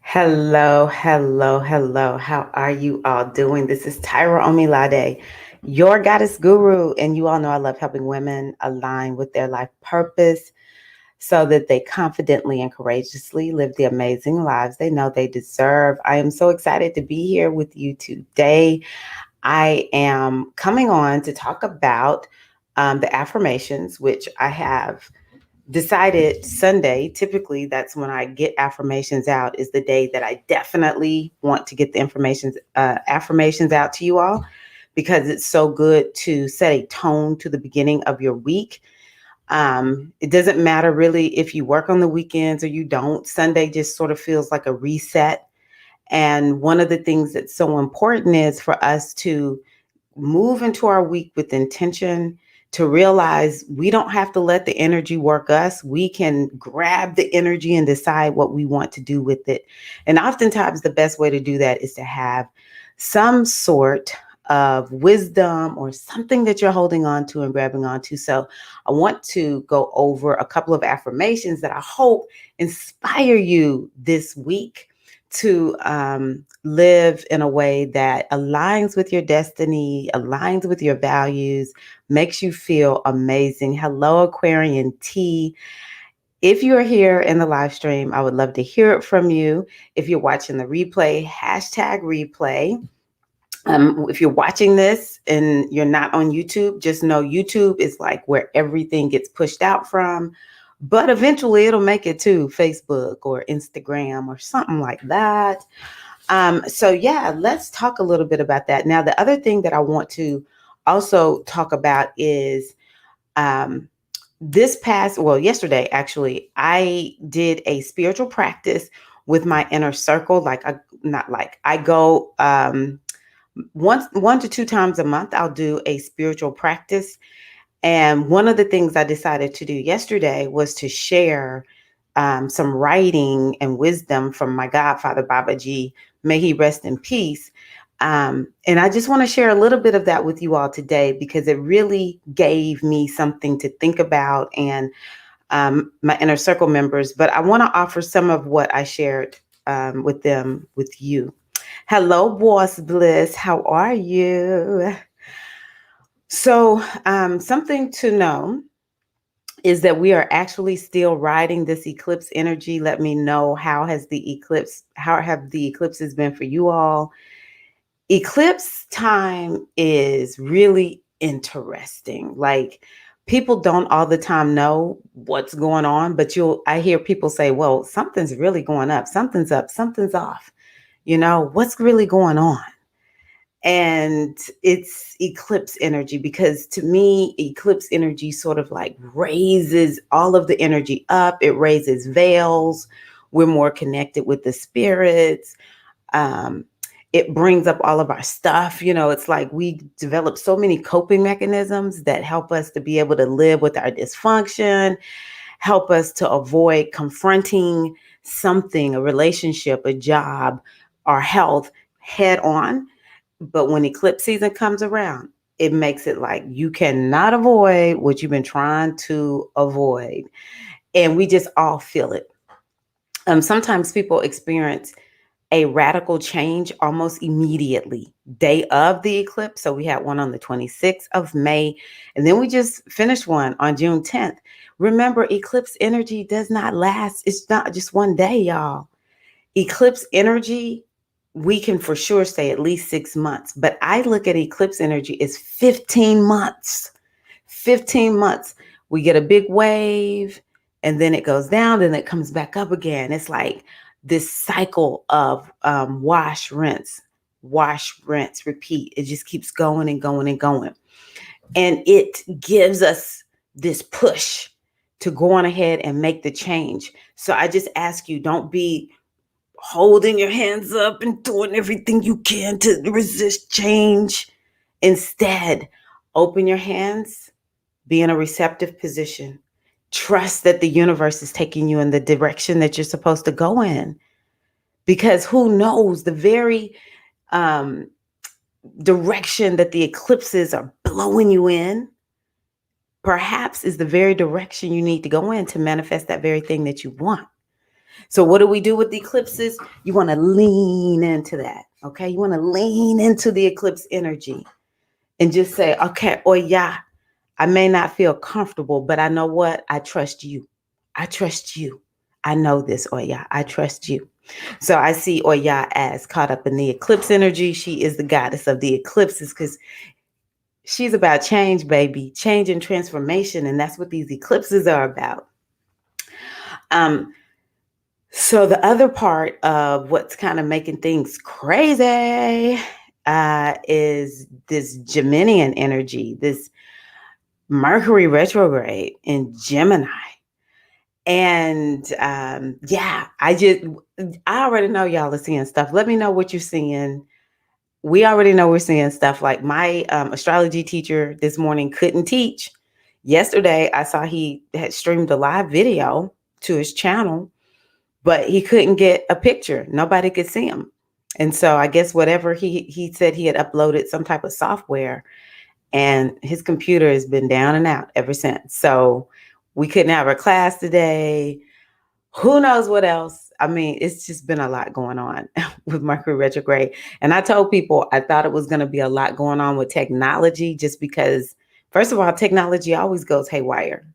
Hello, hello, hello. How are you all doing? This is Tyra Omilade, your goddess guru. And you all know I love helping women align with their life purpose so that they confidently and courageously live the amazing lives they know they deserve. I am so excited to be here with you today. I am coming on to talk about the affirmations, which I have decided Sunday, typically that's when I get affirmations out, is the day that I definitely want to get the affirmations out to you all because it's so good to set a tone to the beginning of your week. It doesn't matter really if you work on the weekends or you don't. Sunday just sort of feels like a reset. And one of the things that's so important is for us to move into our week with intention, to realize we don't have to let the energy work us. We can grab the energy and decide what we want to do with it. And oftentimes, the best way to do that is to have some sort of wisdom or something that you're holding on to and grabbing onto. So, I want to go over a couple of affirmations that I hope inspire you this week to live in a way that aligns with your destiny, aligns with your values, makes you feel amazing. Hello, Aquarian T. If you're here in the live stream, I would love to hear it from you. If you're watching the replay, hashtag replay. If you're watching this and you're not on YouTube, just know YouTube is like where everything gets pushed out from. But eventually it'll make it to Facebook or Instagram or something like that. So yeah, let's talk a little bit about that. Now, the other thing that I want to also talk about is um, yesterday, actually, I did a spiritual practice with my inner circle. I go one to two times a month. I'll do a spiritual practice, and one of the things I decided to do yesterday was to share some writing and wisdom from my godfather, Baba G. May he rest in peace. And I just want to share a little bit of that with you all today because it really gave me something to think about and my inner circle members. But I want to offer some of what I shared with them, with you. Hello, Boss Bliss. How are you? So, something to know is that we are actually still riding this eclipse energy. Let me know how have the eclipses been for you all? Eclipse time is really interesting. Like people don't all the time know what's going on, but I hear people say, well, something's really going up, something's up, something's off. What's really going on? And it's eclipse energy because to me, eclipse energy sort of like raises all of the energy up. It raises veils. We're more connected with the spirits. Um, it brings up all of our stuff. It's like we develop so many coping mechanisms that help us to be able to live with our dysfunction, help us to avoid confronting something, a relationship, a job, our health head on. But when eclipse season comes around, it makes it like you cannot avoid what you've been trying to avoid. And we just all feel it. Sometimes people experience a radical change almost immediately, day of the eclipse. So we had one on the 26th of May, and then we just finished one on June 10th. Remember, eclipse energy does not last. It's not just one day, y'all. Eclipse energy, we can for sure say at least 6 months, but I look at eclipse energy as 15 months. 15 months. We get a big wave and then it goes down and it comes back up again. It's like this cycle of wash, rinse, repeat. It just keeps going and going and going. And it gives us this push to go on ahead and make the change. So I just ask you, don't be holding your hands up and doing everything you can to resist change. Instead, open your hands, be in a receptive position. Trust that the universe is taking you in the direction that you're supposed to go in. Because who knows, the very direction that the eclipses are blowing you in, perhaps is the very direction you need to go in to manifest that very thing that you want. So what do we do with the eclipses? You want to lean into that. Okay. You want to lean into the eclipse energy and just say, okay, oh yeah, I may not feel comfortable, but I know what? I trust you. I trust you. I know this, Oya. I trust you. So I see Oya as caught up in the eclipse energy. She is the goddess of the eclipses because she's about change, baby, change and transformation. And that's what these eclipses are about. Um, so the other part of what's kind of making things crazy is this Geminian energy, this Mercury retrograde in Gemini. And yeah, I already know y'all are seeing stuff. Let me know what you're seeing. We already know we're seeing stuff. Like my astrology teacher this morning couldn't teach. Yesterday, I saw he had streamed a live video to his channel, but he couldn't get a picture. Nobody could see him. And so I guess whatever he said he had uploaded some type of software, and his computer has been down and out ever since. So we couldn't have our class today. Who knows what else? I mean, it's just been a lot going on with Mercury retrograde. And I told people I thought it was going to be a lot going on with technology just because, first of all, technology always goes haywire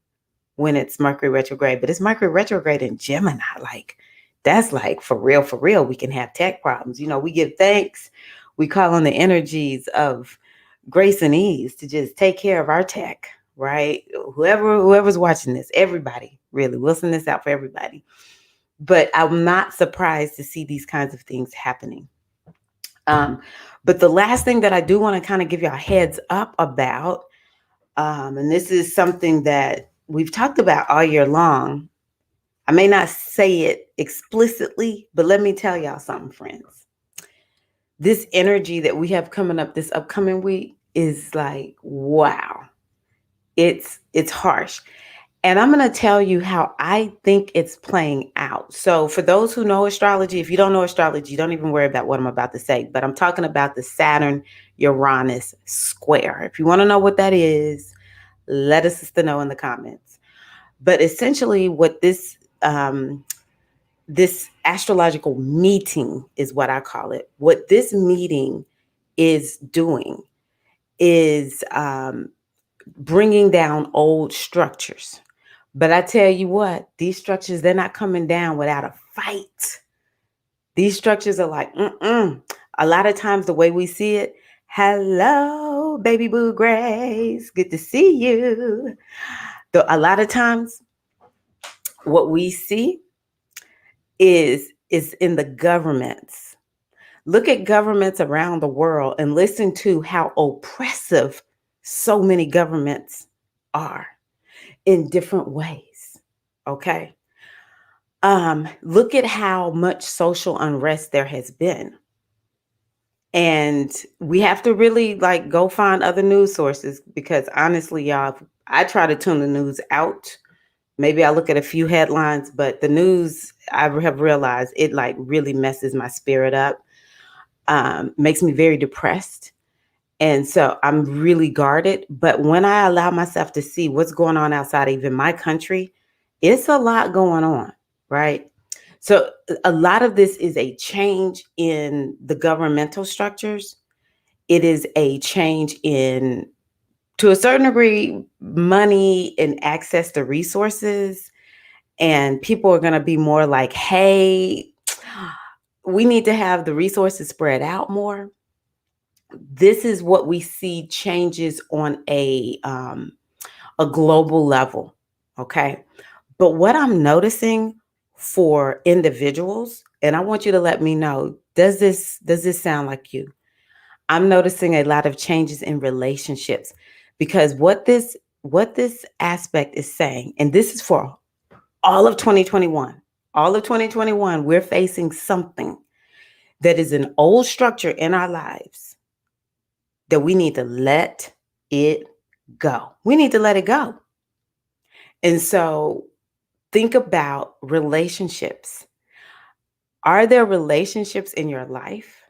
when it's Mercury retrograde, but it's Mercury retrograde in Gemini. Like, that's like for real, for real. We can have tech problems. You know, we give thanks. We call on the energies of grace and ease to just take care of our tech, right? Whoever's watching this, everybody, really, we'll send this out for everybody. But I'm not surprised to see these kinds of things happening. But the last thing that I do want to kind of give you a heads up about, and this is something that we've talked about all year long. I may not say it explicitly, but let me tell y'all something, friends. This energy that we have coming up this upcoming week is like, wow. It's harsh. And I'm going to tell you how I think it's playing out. So for those who know astrology, if you don't know astrology, don't even worry about what I'm about to say, but I'm talking about the Saturn Uranus square. If you want to know what that is, let a sister know in the comments. But essentially what this astrological meeting is what I call it. What this meeting is doing is bringing down old structures. But I tell you what, these structures, they're not coming down without a fight. These structures are like, A lot of times the way we see it, hello, baby boo Grace, good to see you. A lot of times what we see is in the governments. Look at governments around the world and listen to how oppressive so many governments are in different ways. Okay. Look at how much social unrest there has been. And we have to really like go find other news sources because honestly, y'all, I try to tune the news out. Maybe I look at a few headlines, but the news, I have realized it like really messes my spirit up, makes me very depressed. And so I'm really guarded. But when I allow myself to see what's going on outside even my country, it's a lot going on, right? So a lot of this is a change in the governmental structures. It is a change in, to a certain degree, money and access to resources. And people are going to be more like, hey, we need to have the resources spread out more. This is what we see changes on a global level. Okay. But what I'm noticing for individuals, and I want you to let me know, does this sound like you? I'm noticing a lot of changes in relationships because what this aspect is saying, and this is for all of 2021. All of 2021, we're facing something that is an old structure in our lives that we need to let it go. We need to let it go. And so think about relationships. Are there relationships in your life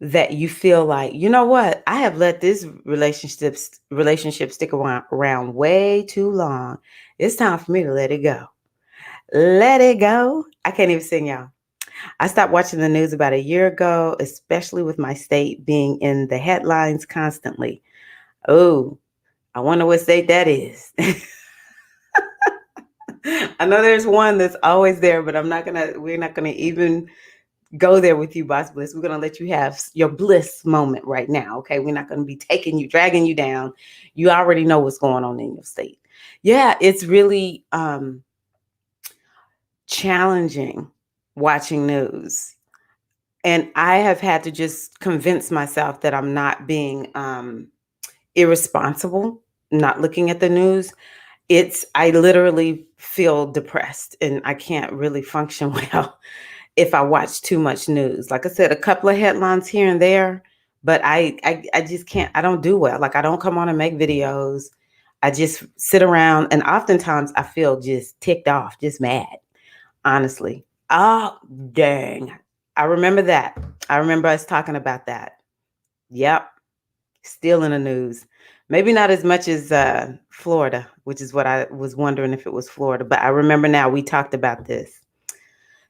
that you feel like, you know what? I have let this relationship stick around way too long. It's time for me to let it go. Let it go. I can't even sing, y'all. I stopped watching the news about a year ago, especially with my state being in the headlines constantly. Oh, I wonder what state that is. I know there's one that's always there, but we're not gonna even go there with you, Boss Bliss. We're gonna let you have your bliss moment right now. Okay. We're not gonna be dragging you down. You already know what's going on in your state. Yeah, it's really challenging watching news. And I have had to just convince myself that I'm not being irresponsible, not looking at the news. I literally feel depressed and I can't really function well if I watch too much news. Like I said, a couple of headlines here and there, but I just can't, I don't do well. Like I don't come on and make videos. I just sit around and oftentimes I feel just ticked off, just mad, honestly. Oh, dang. I remember that. I remember us talking about that. Yep. Still in the news. Maybe not as much as Florida, which is what I was wondering if it was Florida. But I remember now we talked about this.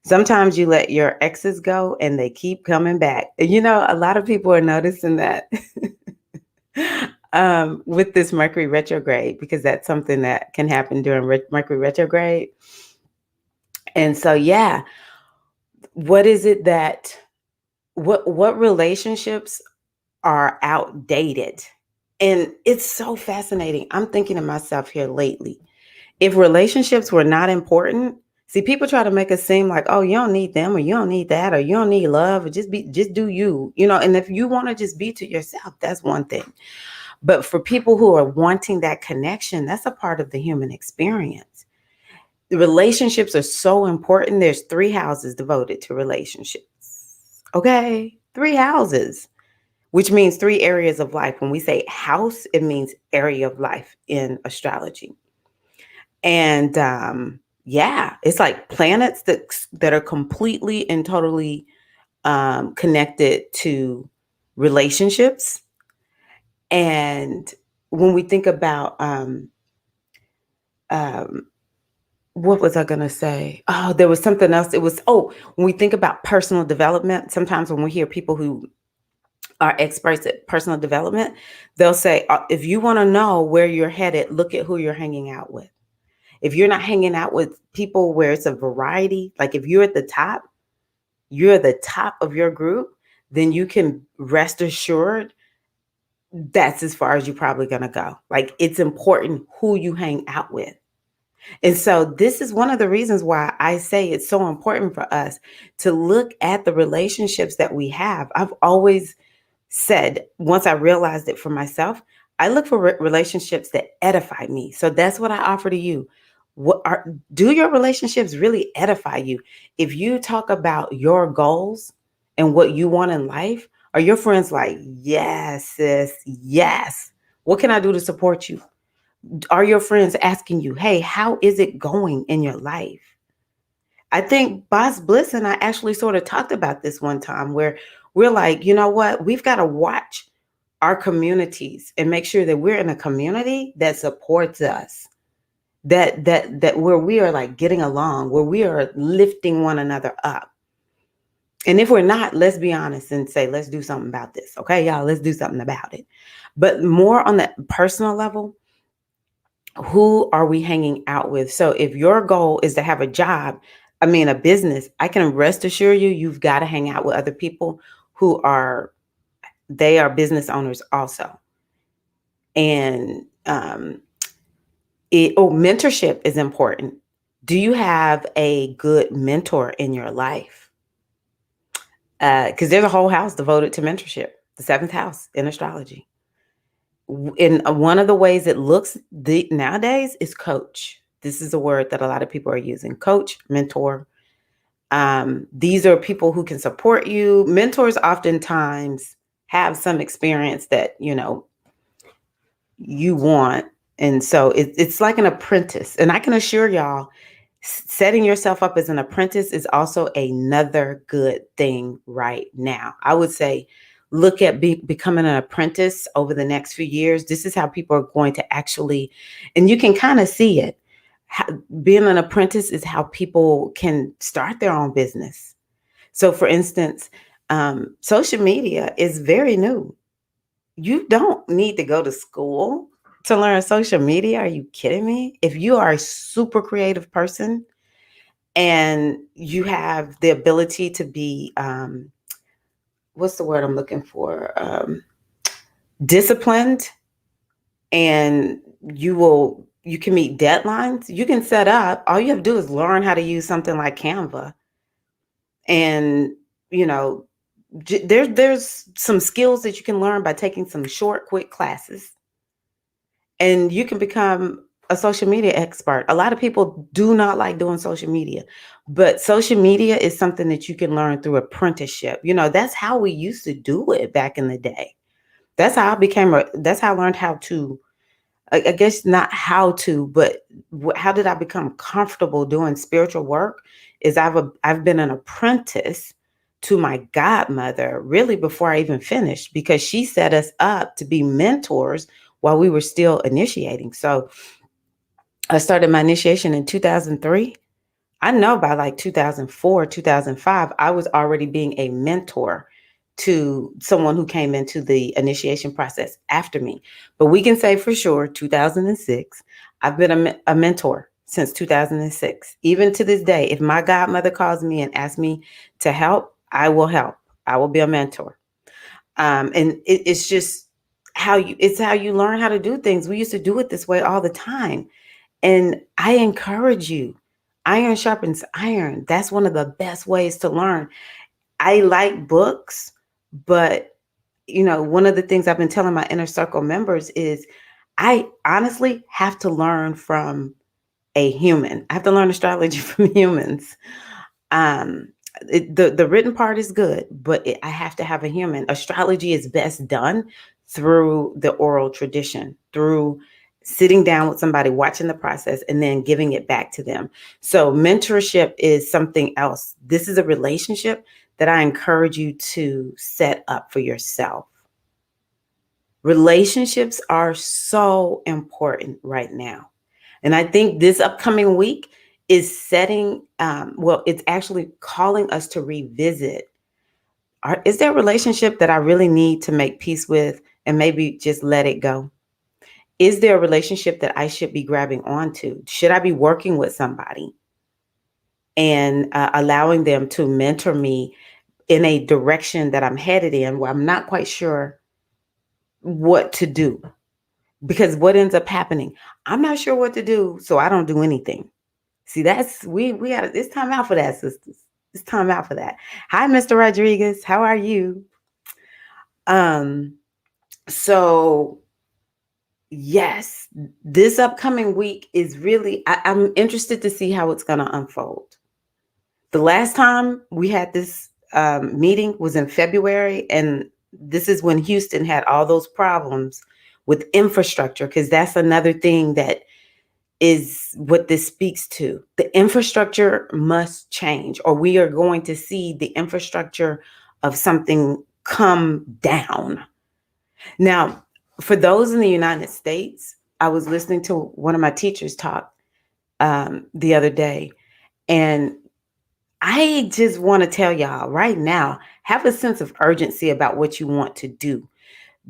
Sometimes you let your exes go and they keep coming back. You know, a lot of people are noticing that with this Mercury retrograde, because that's something that can happen during Mercury retrograde. And so, yeah, what is it that, what relationships are outdated? And it's so fascinating. I'm thinking to myself here lately, if relationships were not important, see, people try to make it seem like, oh, you don't need them or you don't need that or you don't need love or just do you, you know, and if you want to just be to yourself, that's one thing. But for people who are wanting that connection, that's a part of the human experience. The relationships are so important. There's 3 houses devoted to relationships. Okay, 3 houses, which means 3 areas of life. When we say house, it means area of life in astrology. And yeah, it's like planets that are completely and totally connected to relationships. And when we think about um, what was I going to say? Oh, there was something else. It was, oh, when we think about personal development, sometimes when we hear people who are experts at personal development, they'll say, if you want to know where you're headed, look at who you're hanging out with. If you're not hanging out with people where it's a variety, like if you're the top of your group, then you can rest assured that's as far as you're probably going to go. Like it's important who you hang out with. And so this is one of the reasons why I say it's so important for us to look at the relationships that we have. I've always said, once I realized it for myself, I look for relationships that edify me. So that's what I offer to you. Do your relationships really edify you? If you talk about your goals and what you want in life, are your friends like, yes, sis, yes. What can I do to support you? Are your friends asking you, hey, how is it going in your life? I think Boss Bliss and I actually sort of talked about this one time where we're like, you know what? We've got to watch our communities and make sure that we're in a community that supports us, that where we are like getting along, where we are lifting one another up. And if we're not, let's be honest and say, let's do something about this. Okay, y'all, let's do something about it. But more on that personal level, who are we hanging out with? So if your goal is to have a business, I can rest assure you, you've got to hang out with other people they are business owners also. And mentorship is important. Do you have a good mentor in your life? Because there's a whole house devoted to mentorship, the 7th house in astrology. In one of the ways it looks nowadays is coach. This is a word that a lot of people are using: coach, mentor. These are people who can support you. Mentors oftentimes have some experience that you want, and so it's like an apprentice. And I can assure y'all, setting yourself up as an apprentice is also another good thing right now. I would say look at becoming an apprentice over the next few years. This is how people are going to actually, and you can kind of see it, being an apprentice is how people can start their own business. So, for instance, social media is very new. You don't need to go to school to learn social media. Are you kidding me? If you are a super creative person and you have the ability to be, what's the word I'm looking for? Disciplined, and you can meet deadlines. You can set up. All you have to do is learn how to use something like Canva, and you know, there's some skills that you can learn by taking some short, quick classes, and you can become a social media expert. A lot of people do not like doing social media, but social media is something that you can learn through apprenticeship. That's how we used to do it back in the day. That's how I learned how to, I guess not how to, but how did I become comfortable doing spiritual work? Is I've been an apprentice to my godmother really before I even finished, because she set us up to be mentors while we were still initiating. So I started my initiation in 2003. I know by like 2004, 2005, I was already being a mentor to someone who came into the initiation process after me. But we can say for sure, 2006, I've been a mentor since 2006. Even to this day, if my godmother calls me and asks me to help, I will help. I will be a mentor. And it's just how you learn how to do things. We used to do it this way all the time. And I encourage you, iron sharpens iron. That's one of the best ways to learn. I like books, but one of the things I've been telling my inner circle members is I honestly have to learn from a human. I have to learn astrology from humans. Um, the written part is good, but I have to have a human. Astrology is best done through the oral tradition, through sitting down with somebody, watching the process, and then giving it back to them. So mentorship is something else. This is a relationship that I encourage you to set up for yourself. Relationships are so important right now. And I think this upcoming week is it's actually calling us to revisit. Is there a relationship that I really need to make peace with and maybe just let it go? Is there a relationship that I should be grabbing onto? Should I be working with somebody and allowing them to mentor me in a direction that I'm headed in where I'm not quite sure what to do? Because what ends up happening, I'm not sure what to do, so I don't do anything. See, that's we got it's time out for that, sisters. It's time out for that. Hi, Mr. Rodriguez. How are you? Um, so yes, this upcoming week is really I'm interested to see how it's gonna unfold. The last time we had this meeting was in February, and this is when Houston had all those problems with infrastructure, because that's another thing that is what this speaks to. The infrastructure must change, or we are going to see the infrastructure of something come down. Now, for those in the United States, I was listening to one of my teachers talk the other day, and I just want to tell y'all right now, have a sense of urgency about what you want to do,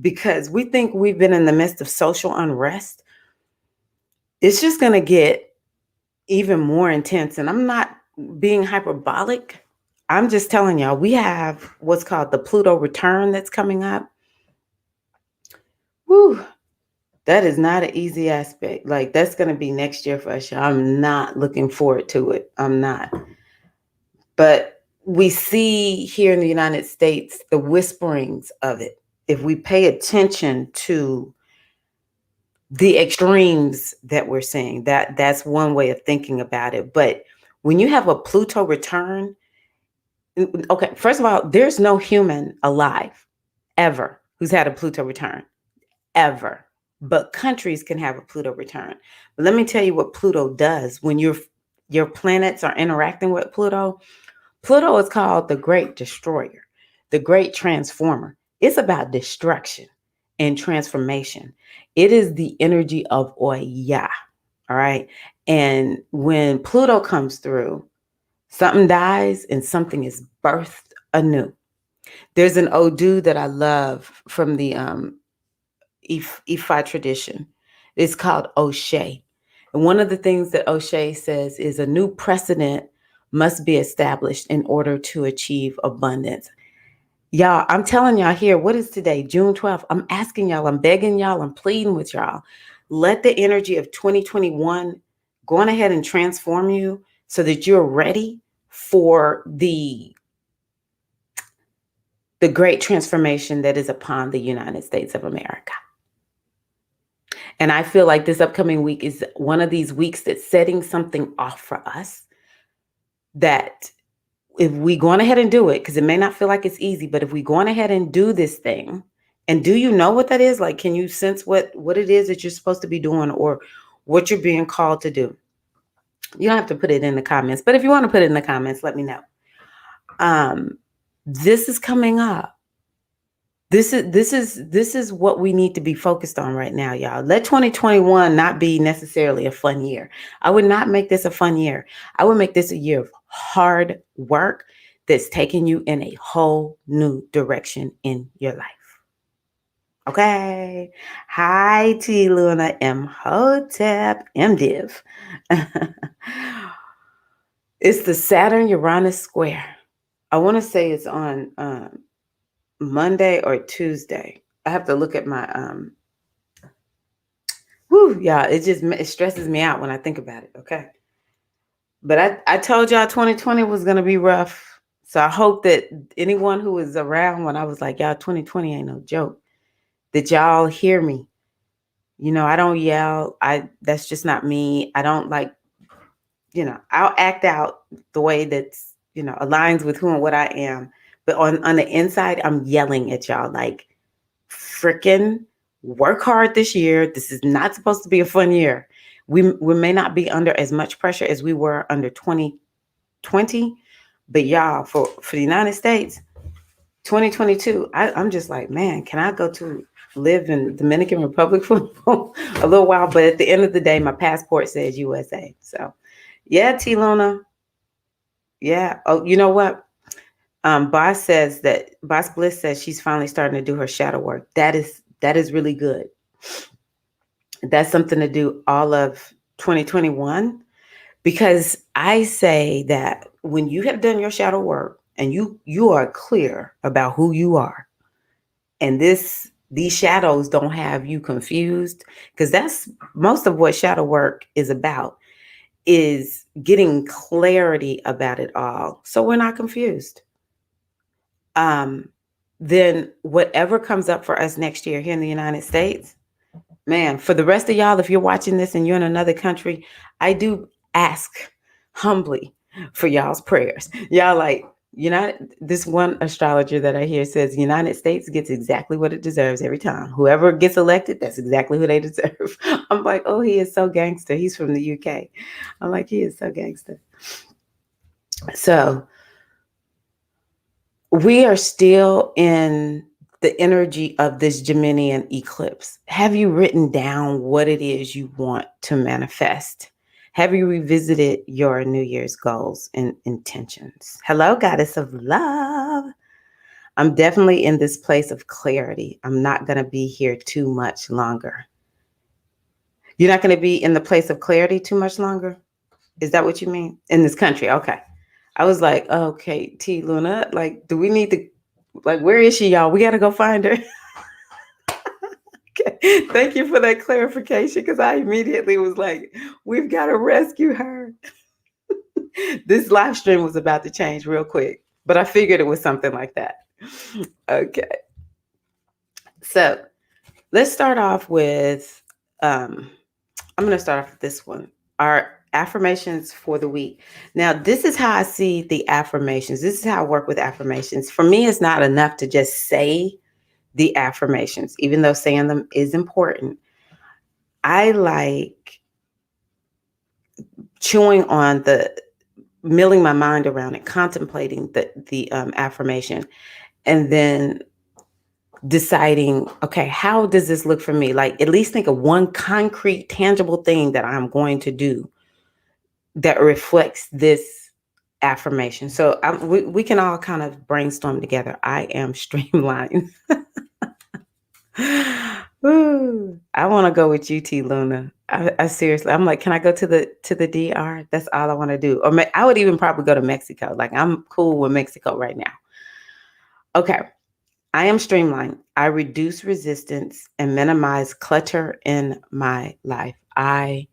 because we think we've been in the midst of social unrest. It's just going to get even more intense. And I'm not being hyperbolic. I'm just telling y'all, we have what's called the Pluto return that's coming up. Whew, that is not an easy aspect. Like, that's going to be next year for us, y'all. I'm not looking forward to it. I'm not. But we see here in the United States the whisperings of it. If we pay attention to the extremes that we're seeing, that's one way of thinking about it. But when you have a Pluto return, okay, first of all, there's no human alive ever who's had a Pluto return, ever. But countries can have a Pluto return. But let me tell you what Pluto does when your planets are interacting with Pluto. Pluto is called the Great Destroyer, the Great Transformer. It's about destruction and transformation. It is the energy of Oya. All right. And when Pluto comes through, something dies and something is birthed anew. There's an Odu that I love from the Ifa tradition. It's called O'Shea. And one of the things that O'Shea says is a new precedent must be established in order to achieve abundance. Y'all, I'm telling y'all here, what is today? June 12th. I'm asking y'all, I'm begging y'all, I'm pleading with y'all. Let the energy of 2021 go on ahead and transform you so that you're ready for the great transformation that is upon the United States of America. And I feel like this upcoming week is one of these weeks that's setting something off for us that if we go on ahead and do it, because it may not feel like it's easy, but if we go on ahead and do this thing, and do you know what that is? Like, can you sense what it is that you're supposed to be doing or what you're being called to do? You don't have to put it in the comments, but if you want to put it in the comments, let me know. This is coming up. This is what we need to be focused on right now, y'all. Let 2021 not be necessarily a fun year. I would not make this a fun year. I would make this a year of hard work that's taking you in a whole new direction in your life. Okay. Hi, T Luna M Hotep M Div. It's the Saturn Uranus square. I want to say it's on Monday or Tuesday. I have to look at my yeah, it stresses me out when I think about it. Okay. But I told y'all 2020 was gonna be rough. So I hope that anyone who was around when I was like, y'all, 2020 ain't no joke, that y'all hear me. You know, I don't yell. That's just not me. I don't like, I'll act out the way that's, aligns with who and what I am. But on the inside, I'm yelling at y'all like, freaking work hard this year. This is not supposed to be a fun year. We may not be under as much pressure as we were under 2020, but y'all, for the United States, 2022, I'm just like, man, can I go to live in Dominican Republic for a little while? But at the end of the day, my passport says USA. So yeah, T Luna. Yeah. Oh, you know what? Boss Bliss says she's finally starting to do her shadow work. That is really good. That's something to do all of 2021, because I say that when you have done your shadow work and you are clear about who you are, and these shadows don't have you confused, because that's most of what shadow work is about, is getting clarity about it all so we're not confused. Then whatever comes up for us next year here in the United States, man, for the rest of y'all, if you're watching this and you're in another country, I do ask humbly for y'all's prayers. Y'all, like, this one astrologer that I hear says United States gets exactly what it deserves every time. Whoever gets elected, that's exactly who they deserve. I'm like, oh, he is so gangster. He's from the UK. I'm like, he is so gangster. So we are still in the energy of this Geminian eclipse. Have you written down what it is you want to manifest? Have you revisited your New Year's goals and intentions? Hello, Goddess of Love. I'm definitely in this place of clarity. I'm not going to be here too much longer. You're not going to be in the place of clarity too much longer? Is that what you mean? In this country? Okay. I was like, okay, T Luna, like, do we need to, like, where is she, y'all? We got to go find her. Okay. Thank you for that clarification, because I immediately was like, we've got to rescue her. This live stream was about to change real quick, but I figured it was something like that. Okay. So let's start off with, I'm going to start off with this one. Our affirmations for the week. Now, this is how I see the affirmations. This is how I work with affirmations. For me, it's not enough to just say the affirmations, even though saying them is important. I like chewing on milling my mind around it, contemplating the affirmation, and then deciding, okay, how does this look for me? Like, at least think of one concrete, tangible thing that I'm going to do that reflects this affirmation. So we can all kind of brainstorm together. I am streamlined. Woo. I want to go with you, T Luna. I seriously, I'm like, can I go to the DR? That's all I want to do. Or I would even probably go to Mexico. Like, I'm cool with Mexico right now. Okay. I am streamlined. I reduce resistance and minimize clutter in my life. I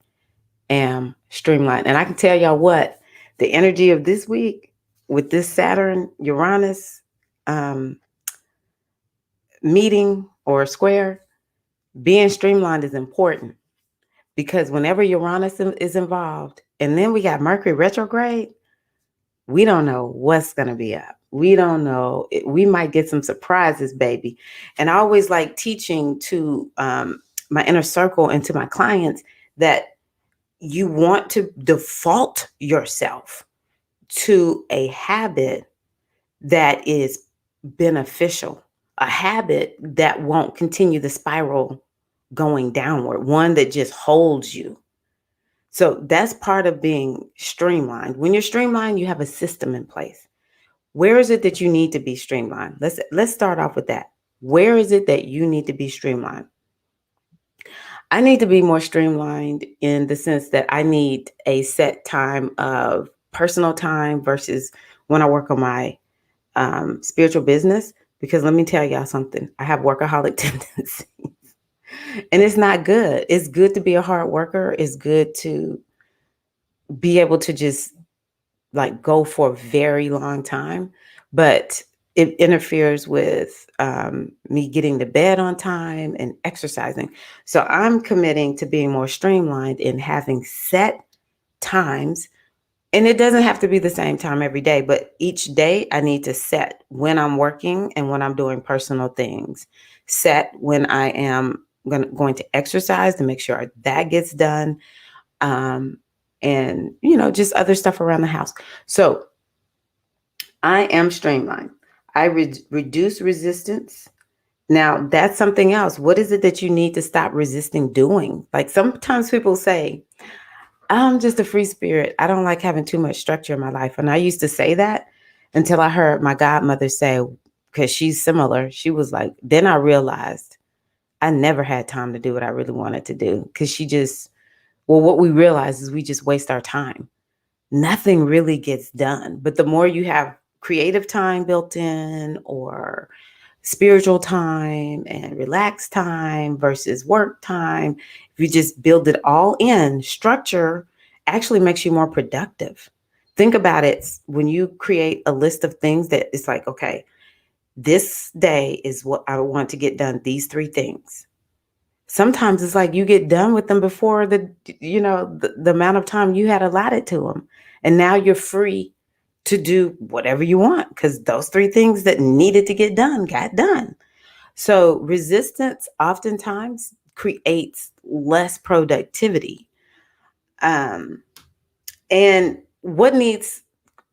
am streamlined. And I can tell y'all what, the energy of this week with this Saturn Uranus um, meeting or square, being streamlined is important, because whenever Uranus is involved, and then we got Mercury retrograde, we don't know what's going to be up. We don't know. We might get some surprises, baby. And I always like teaching to my inner circle and to my clients that you want to default yourself to a habit that is beneficial, a habit that won't continue the spiral going downward, one that just holds you. So that's part of being streamlined. When you're streamlined, you have a system in place. Where is it that you need to be streamlined? Let's start off with that. Where is it that you need to be streamlined? I need to be more streamlined in the sense that I need a set time of personal time versus when I work on my spiritual business. Because let me tell y'all something, I have workaholic tendencies, and it's not good. It's good to be a hard worker. It's good to be able to just like go for a very long time, but it interferes with me getting to bed on time and exercising. So I'm committing to being more streamlined in having set times. And it doesn't have to be the same time every day, but each day I need to set when I'm working and when I'm doing personal things. Set when I am going to exercise to make sure that gets done. And, just other stuff around the house. So I am streamlined. I reduce resistance. Now, that's something else. What is it that you need to stop resisting doing? Like, sometimes people say, I'm just a free spirit. I don't like having too much structure in my life. And I used to say that until I heard my godmother say, because she's similar, she was like, then I realized I never had time to do what I really wanted to do. Because what we realize is we just waste our time. Nothing really gets done. But the more you have creative time built in, or spiritual time and relaxed time versus work time, if you just build it all in, structure actually makes you more productive. Think about it. When you create a list of things that it's like, okay, this day is what I want to get done, these 3 things. Sometimes it's like you get done with them before the amount of time you had allotted to them. And now you're free to do whatever you want, because those 3 things that needed to get done got done. So resistance oftentimes creates less productivity. And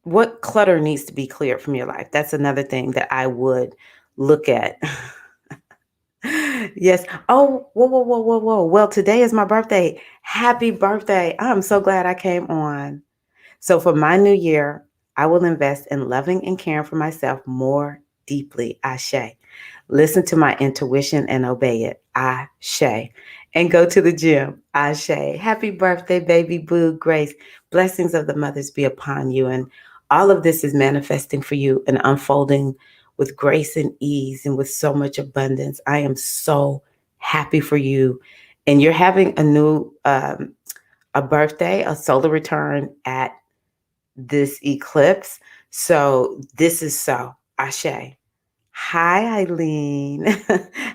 what clutter needs to be cleared from your life? That's another thing that I would look at. Yes. Oh, whoa, whoa, whoa, whoa, whoa. Well, today is my birthday. Happy birthday. I'm so glad I came on. So for my new year, I will invest in loving and caring for myself more deeply. Ashe. Listen to my intuition and obey it. Ashe. And go to the gym. Ashe. Happy birthday, baby boo, Grace. Blessings of the mothers be upon you. And all of this is manifesting for you and unfolding with grace and ease and with so much abundance. I am so happy for you. And you're having a birthday, a solar return at this eclipse. So this is so. Ashe. Hi, Eileen.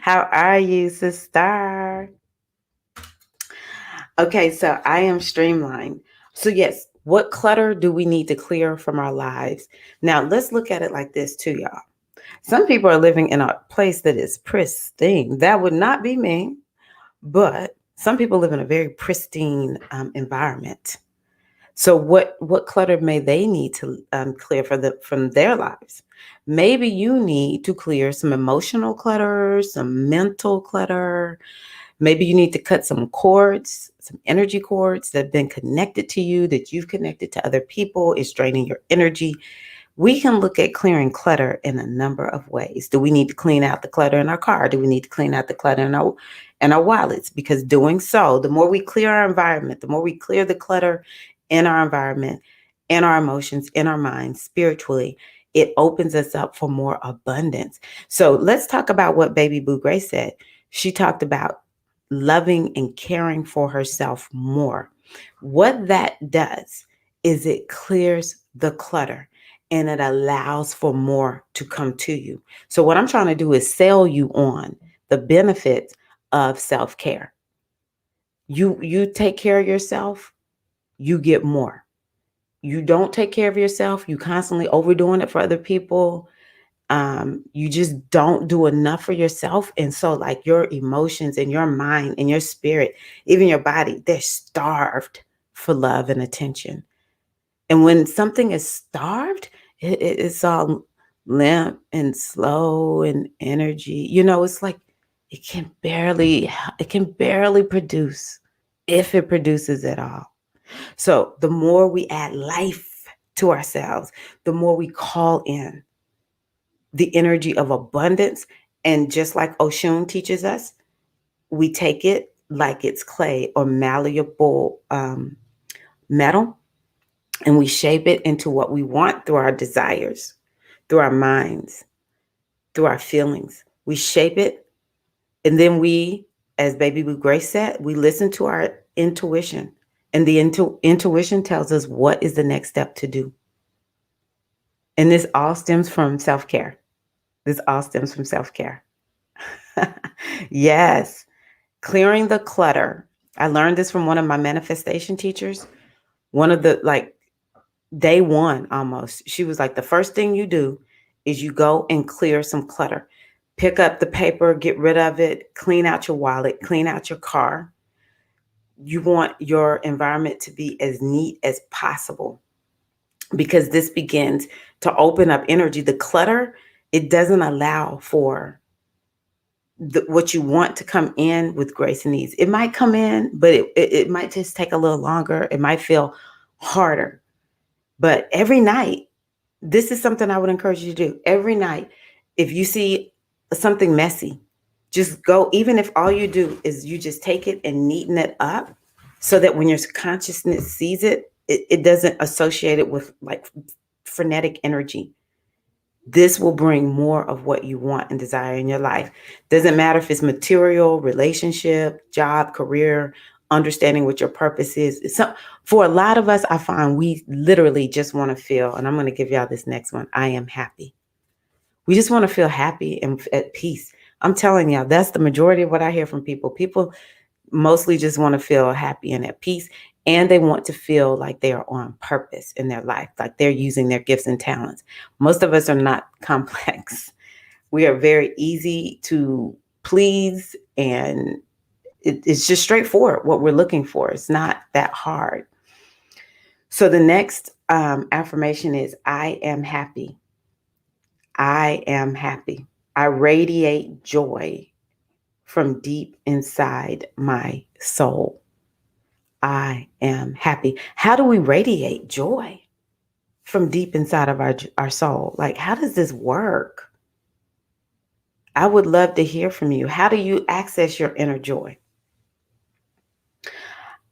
How are you, sister? Okay, so I am streamlined. So yes, what clutter do we need to clear from our lives? Now, let's look at it like this too, y'all. Some people are living in a place that is pristine. That would not be me, but some people live in a very pristine environment. So what clutter may they need to clear from their lives? Maybe you need to clear some emotional clutter, some mental clutter. Maybe you need to cut some cords, some energy cords that have been connected to you, that you've connected to other people. It's draining your energy. We can look at clearing clutter in a number of ways. Do we need to clean out the clutter in our car? Do we need to clean out the clutter in our wallets? Because doing so, the more we clear our environment, the more we clear the clutter in our environment, in our emotions, in our minds, spiritually, it opens us up for more abundance. So let's talk about what Baby Boo Grace said. She talked about loving and caring for herself more. What that does is it clears the clutter and it allows for more to come to you. So what I'm trying to do is sell you on the benefits of self-care. You take care of yourself, you get more. You don't take care of yourself, you constantly overdoing it for other people. You just don't do enough for yourself. And so like your emotions and your mind and your spirit, even your body, they're starved for love and attention. And when something is starved, it's all limp and slow and energy. It's like it can barely it can barely produce, if it produces at all. So the more we add life to ourselves, the more we call in the energy of abundance. And just like Oshun teaches us, we take it like it's clay or malleable metal, and we shape it into what we want through our desires, through our minds, through our feelings. We shape it, and then we, as Baby Blue Grace said, we listen to our intuition, and the intuition tells us what is the next step to do. And this all stems from self-care. This all stems from self-care. Yes, clearing the clutter. I learned this from one of my manifestation teachers. One of the like day one almost. She was like, the first thing you do is you go and clear some clutter. Pick up the paper, get rid of it, clean out your wallet, clean out your car. You want your environment to be as neat as possible because this begins to open up energy. The clutter, it doesn't allow for what you want to come in with grace and ease. It might come in, but it might just take a little longer. It might feel harder. But every night, this is something I would encourage you to do. Every night, if you see something messy, just go, even if all you do is you just take it and neaten it up so that when your consciousness sees it, it doesn't associate it with like frenetic energy. This will bring more of what you want and desire in your life. Doesn't matter if it's material, relationship, job, career, understanding what your purpose is. So for a lot of us, I find we literally just want to feel, and I'm going to give y'all this next one, I am happy. We just want to feel happy and at peace. I'm telling y'all, that's the majority of what I hear from people. People mostly just want to feel happy and at peace. And they want to feel like they are on purpose in their life, like they're using their gifts and talents. Most of us are not complex. We are very easy to please, and it's just straightforward what we're looking for. It's not that hard. So the next affirmation is I am happy. I am happy. I radiate joy from deep inside my soul. I am happy. How do we radiate joy from deep inside of our soul? Like, how does this work? I would love to hear from you. How do you access your inner joy?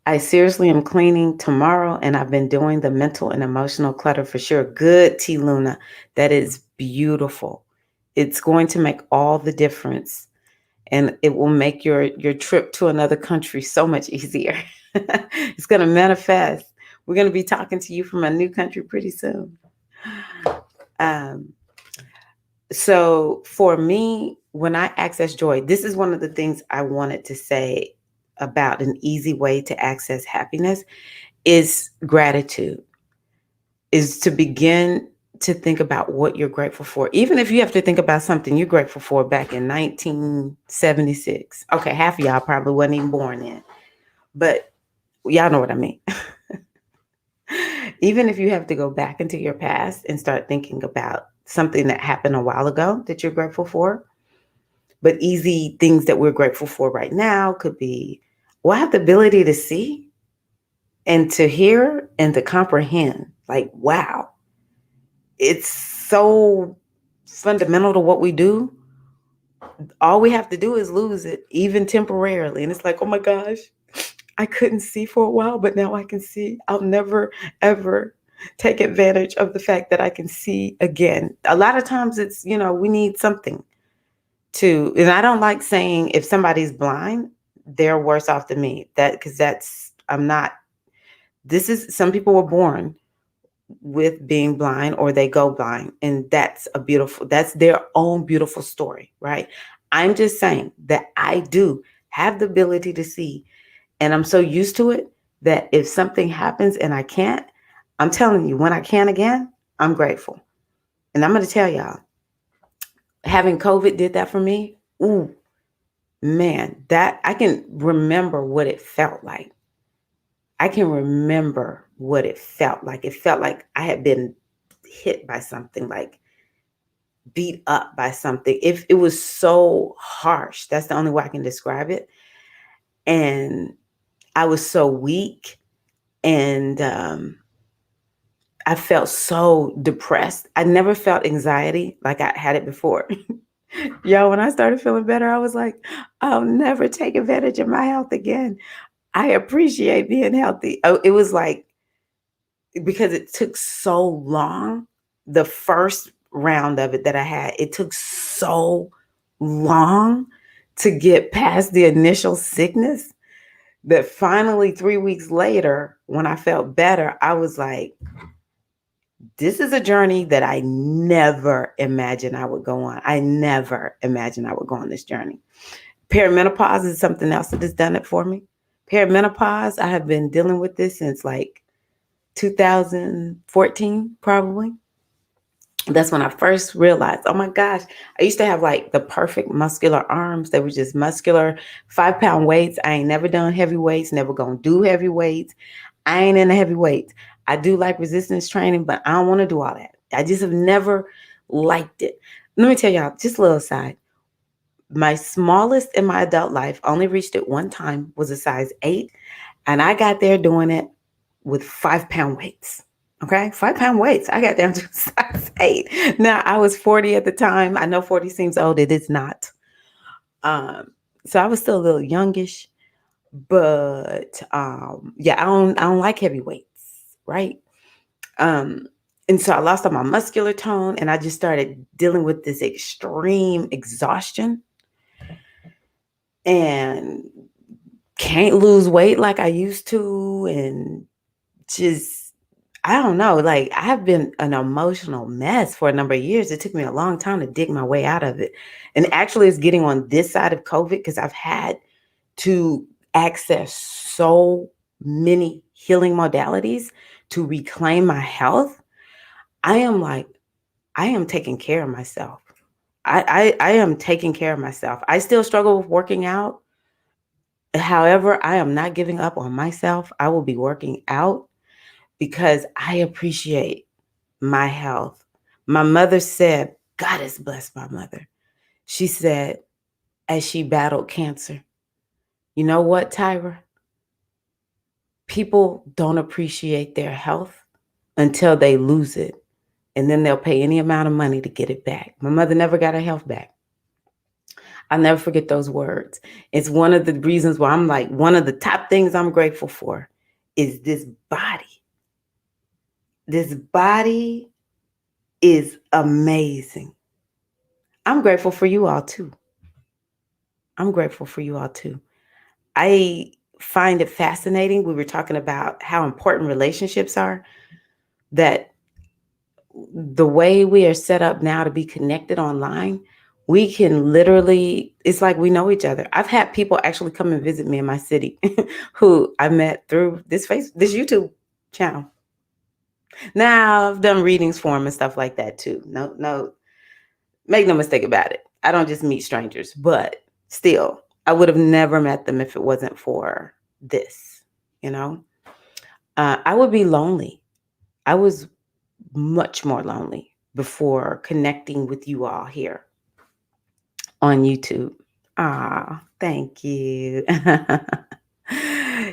I seriously am cleaning tomorrow, and I've been doing the mental and emotional clutter for sure. Good, T. Luna. That is beautiful. It's going to make all the difference, and it will make your trip to another country so much easier. It's going to manifest. We're going to be talking to you from a new country pretty soon. So for me, when I access joy, this is one of the things I wanted to say about an easy way to access happiness is gratitude, is to begin to think about what you're grateful for. Even if you have to think about something you're grateful for back in 1976. Okay, half of y'all probably wasn't even born then, but y'all know what I mean. Even if you have to go back into your past and start thinking about something that happened a while ago that you're grateful for, but easy things that we're grateful for right now could be, well, I have the ability to see and to hear and to comprehend. Like, wow, it's so fundamental to what we do. All we have to do is lose it, even temporarily. And it's like, oh my gosh, I couldn't see for a while, but now I can see. I'll never, ever take advantage of the fact that I can see again. A lot of times it's, we need something to, and I don't like saying if somebody's blind, they're worse off than me. Because I'm not, some people were born with being blind or they go blind. And that's their own beautiful story, right? I'm just saying that I do have the ability to see. And I'm so used to it that if something happens and I can't, I'm telling you, when I can again, I'm grateful. And I'm going to tell y'all, having COVID did that for me. Ooh, man, that I can remember what it felt like. I can remember what it felt like. It felt like I had been hit by something, like beat up by something. If it was so harsh, that's the only way I can describe it. And I was so weak, and I felt so depressed. I never felt anxiety like I had it before. Yo, when I started feeling better, I was like, I'll never take advantage of my health again. I appreciate being healthy. Oh, it was like, because it took so long, the first round of it that I had, it took so long to get past the initial sickness that finally 3 weeks later, when I felt better, I was like, this is a journey that I never imagined I would go on. I never imagined I would go on this journey. Perimenopause is something else that has done it for me. Perimenopause, I have been dealing with this since like 2014, probably. That's when I first realized, oh my gosh, I used to have like the perfect muscular arms. They were just muscular, 5-pound weights. I ain't never done heavy weights, never gonna do heavy weights. I ain't into heavy weights. I do like resistance training, but I don't want to do all that. I just have never liked it. Let me tell y'all, just a little aside. My smallest in my adult life, only reached it one time, was a size 8. And I got there doing it with 5-pound weights. Okay, 5-pound weights. I got down to size 8. Now, I was 40 at the time. I know 40 seems old. It is not. So I was still a little youngish, but yeah, I don't like heavy weights, right? And so I lost all my muscular tone, and I just started dealing with this extreme exhaustion, and can't lose weight like I used to, and just, I don't know, like I have been an emotional mess for a number of years. It took me a long time to dig my way out of it. And actually it's getting on this side of COVID because I've had to access so many healing modalities to reclaim my health. I am taking care of myself. I am taking care of myself. I still struggle with working out. However, I am not giving up on myself. I will be working out because I appreciate my health. My mother said, God has blessed my mother. She said, as she battled cancer, you know what, Tyra? People don't appreciate their health until they lose it. And then they'll pay any amount of money to get it back. My mother never got her health back. I'll never forget those words. It's one of the reasons why I'm like, one of the top things I'm grateful for is this body. This body is amazing. I'm grateful for you all too. I'm grateful for you all too. I find it fascinating. We were talking about how important relationships are, that the way we are set up now to be connected online, we can literally, it's like we know each other. I've had people actually come and visit me in my city who I met through this YouTube channel. Now I've done readings for them and stuff like that too. No, make no mistake about it. I don't just meet strangers, but still, I would have never met them if it wasn't for this, you know? I would be lonely I was much more lonely before connecting with you all here on YouTube. Ah, thank you.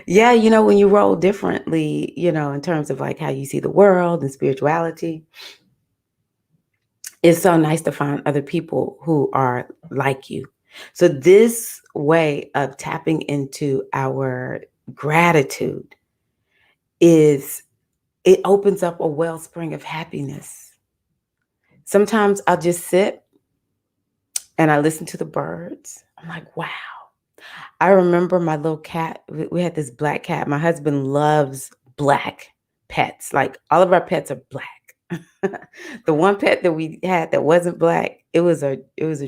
Yeah, when you roll differently, in terms of like how you see the world and spirituality, it's so nice to find other people who are like you. So, this way of tapping into our gratitude is it opens up a wellspring of happiness. Sometimes I'll just sit and I listen to the birds. I'm like, wow. I remember my little cat. We had this black cat. My husband loves black pets. Like all of our pets are black. The one pet that we had that wasn't black, it was a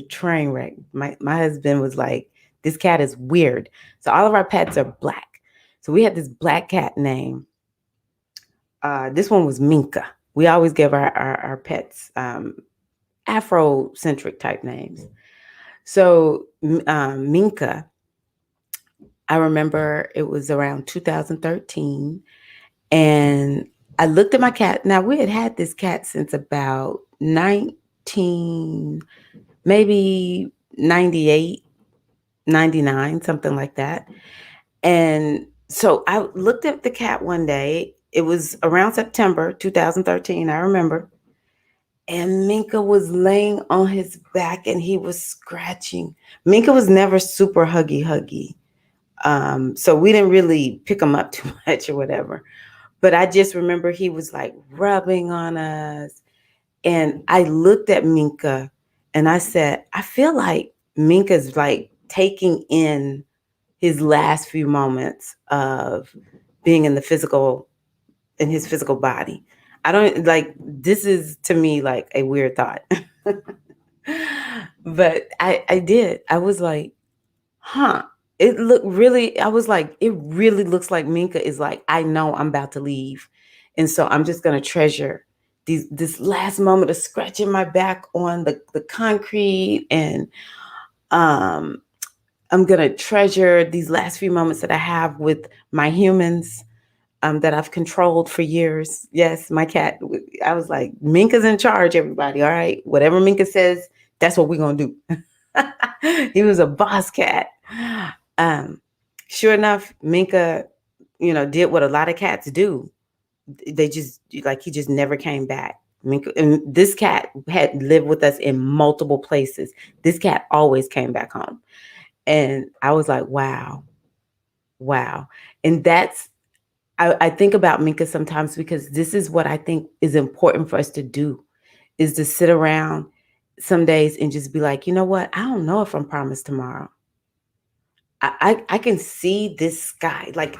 train wreck. My husband was like, this cat is weird. So all of our pets are black. So we had this black cat name. This one was Minka. We always give our pets Afrocentric type names. So Minka, I remember it was around 2013, and I looked at my cat. Now we had this cat since about 19, maybe 98, 99, something like that. And so I looked at the cat one day. It was around September 2013, I remember. And Minka was laying on his back and he was scratching. Minka was never super huggy. So we didn't really pick him up too much or whatever. But I just remember he was like rubbing on us. And I looked at Minka and I said, I feel like Minka's like taking in his last few moments of being in his physical body. I don't like this is to me like a weird thought. But I did. I was like, huh. It looked really, I was like, it really looks like Minka is like, I know I'm about to leave. And so I'm just gonna treasure this last moment of scratching my back on the concrete, and um I'm gonna treasure these last few moments that I have with my humans that I've controlled for years. Yes, my cat. I was like, Minka's in charge, everybody. All right. Whatever Minka says, that's what we're going to do. He was a boss cat. Um, sure enough, Minka, did what a lot of cats do. They just, like, he just never came back. Minka, and this cat had lived with us in multiple places. This cat always came back home. And I was like, wow, wow. And I think about Minka sometimes because this is what I think is important for us to do, is to sit around some days and just be like, you know what? I don't know if I'm promised tomorrow. I can see this sky. Like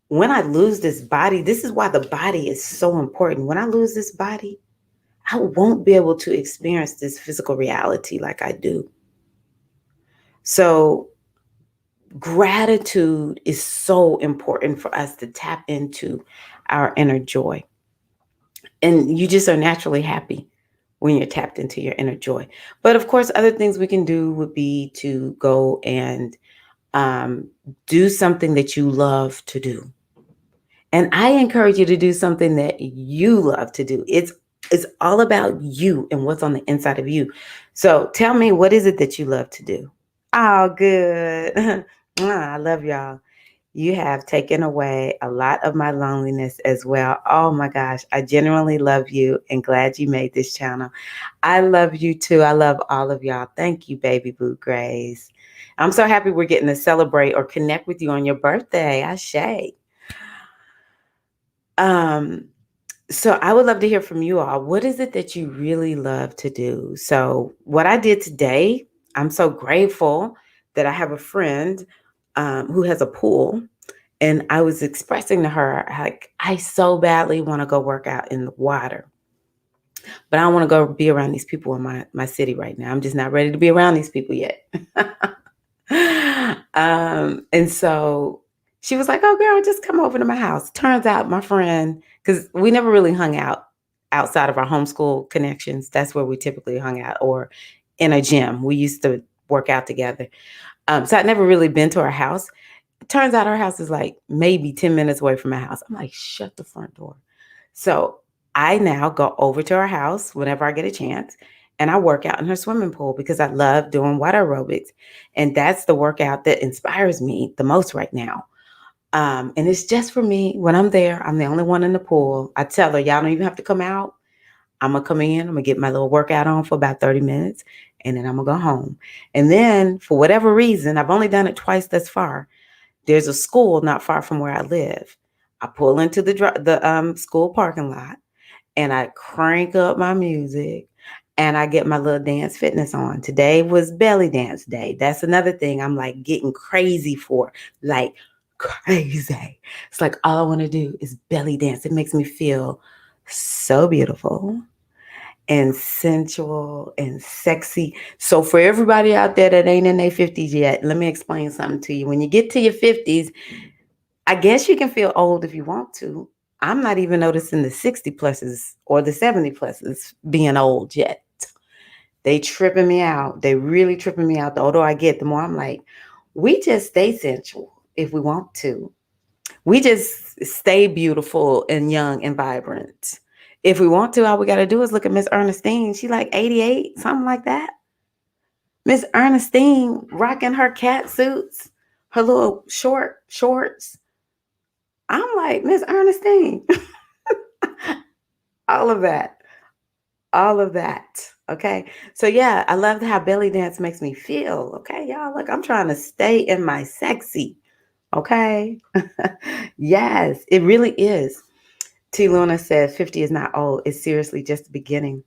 when I lose this body, this is why the body is so important. When I lose this body, I won't be able to experience this physical reality like I do. So gratitude is so important for us to tap into our inner joy. And you just are naturally happy when you're tapped into your inner joy. But of course, other things we can do would be to go and um, do something that you love to do. And I encourage you to do something that you love to do. It's all about you and what's on the inside of you. So tell me, what is it that you love to do? Oh, good. I love y'all. You have taken away a lot of my loneliness as well. Oh my gosh, I genuinely love you and glad you made this channel. I love you too. I love all of y'all. Thank you, baby boo Grace. I'm so happy we're getting to celebrate or connect with you on your birthday. Ashe. Um, so I would love to hear from you all. What is it that you really love to do? So what I did today, I'm so grateful that I have a friend who has a pool. And I was expressing to her, like, I so badly want to go work out in the water, but I don't want to go be around these people in my city right now. I'm just not ready to be around these people yet. And so she was like, oh, girl, just come over to my house. Turns out my friend, because we never really hung out outside of our homeschool connections. That's where we typically hung out, or in a gym. We used to work out together. So I'd never really been to her house. Turns out her house is like maybe 10 minutes away from my house. I'm like, shut the front door. So I now go over to her house whenever I get a chance and I work out in her swimming pool because I love doing water aerobics. And that's the workout that inspires me the most right now. And it's just for me. When I'm there, I'm the only one in the pool. I tell her, y'all don't even have to come out. I'm gonna come in, I'm gonna get my little workout on for about 30 minutes, and then I'm gonna go home. And then, for whatever reason, I've only done it twice thus far. There's a school not far from where I live. I pull into the school parking lot, and I crank up my music, and I get my little dance fitness on. Today was belly dance day. That's another thing I'm like getting crazy for, like crazy. It's like all I want to do is belly dance. It makes me feel so beautiful and sensual and sexy. So for everybody out there that ain't in their 50s yet, let me explain something to you. When you get to your 50s, I guess you can feel old if you want to. I'm not even noticing the 60 pluses or the 70 pluses being old yet. They tripping me out. They really tripping me out. The older I get, the more I'm like, we just stay sensual if we want to. We just stay beautiful and young and vibrant. If we want to, all we got to do is look at Miss Ernestine. She like 88, something like that. Miss Ernestine rocking her cat suits, her little shorts. I'm like, Miss Ernestine, all of that, all of that. Okay. So yeah, I love how belly dance makes me feel. Okay, y'all. Look, I'm trying to stay in my sexy. Okay. Yes, it really is. T. Luna said 50 is not old. It's seriously just the beginning.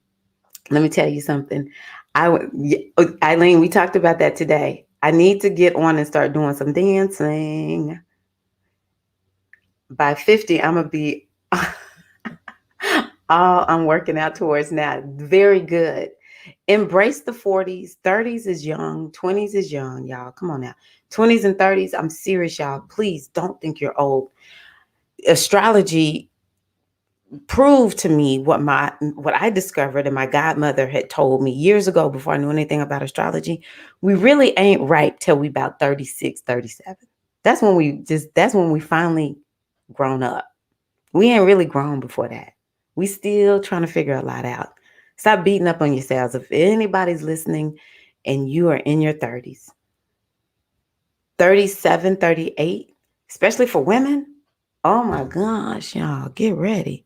Let me tell you something. Eileen, we talked about that today. I need to get on and start doing some dancing. By 50, I'm going to be all I'm working out towards now. Very good. Embrace the 40s. 30s is young. 20s is young, y'all. Come on now. 20s and 30s, I'm serious, y'all. Please don't think you're old. Astrology proved to me what I discovered and my godmother had told me years ago before I knew anything about astrology. We really ain't ripe till we about 36, 37. That's when we finally grown up. We ain't really grown before that. We still trying to figure a lot out. Stop beating up on yourselves. If anybody's listening and you are in your 30s, 37, 38, especially for women, oh my gosh, y'all, get ready.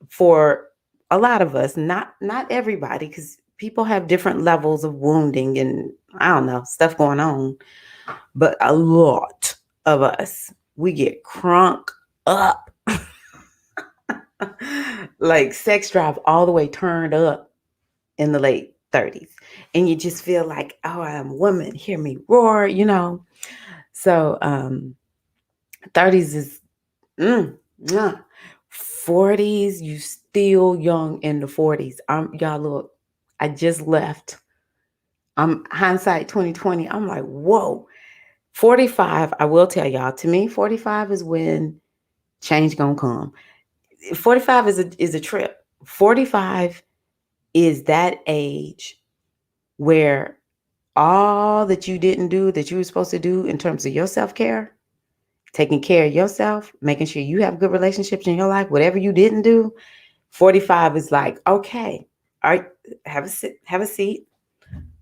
For a lot of us, not everybody, because people have different levels of wounding and I don't know, stuff going on. But a lot of us, we get crunk up. Like sex drive all the way turned up in the late 30s. And you just feel like, oh, I'm a woman, hear me roar. So 30s is mm, mwah. 40s, you still young in the 40s. Y'all look, I just left. I'm hindsight 2020. I'm like, whoa. 45, I will tell y'all, to me, 45 is when change gonna come. 45 is a trip. 45 is that age where all that you didn't do that you were supposed to do in terms of your self-care, taking care of yourself, making sure you have good relationships in your life, whatever you didn't do, 45 is like, okay, all right, have a seat.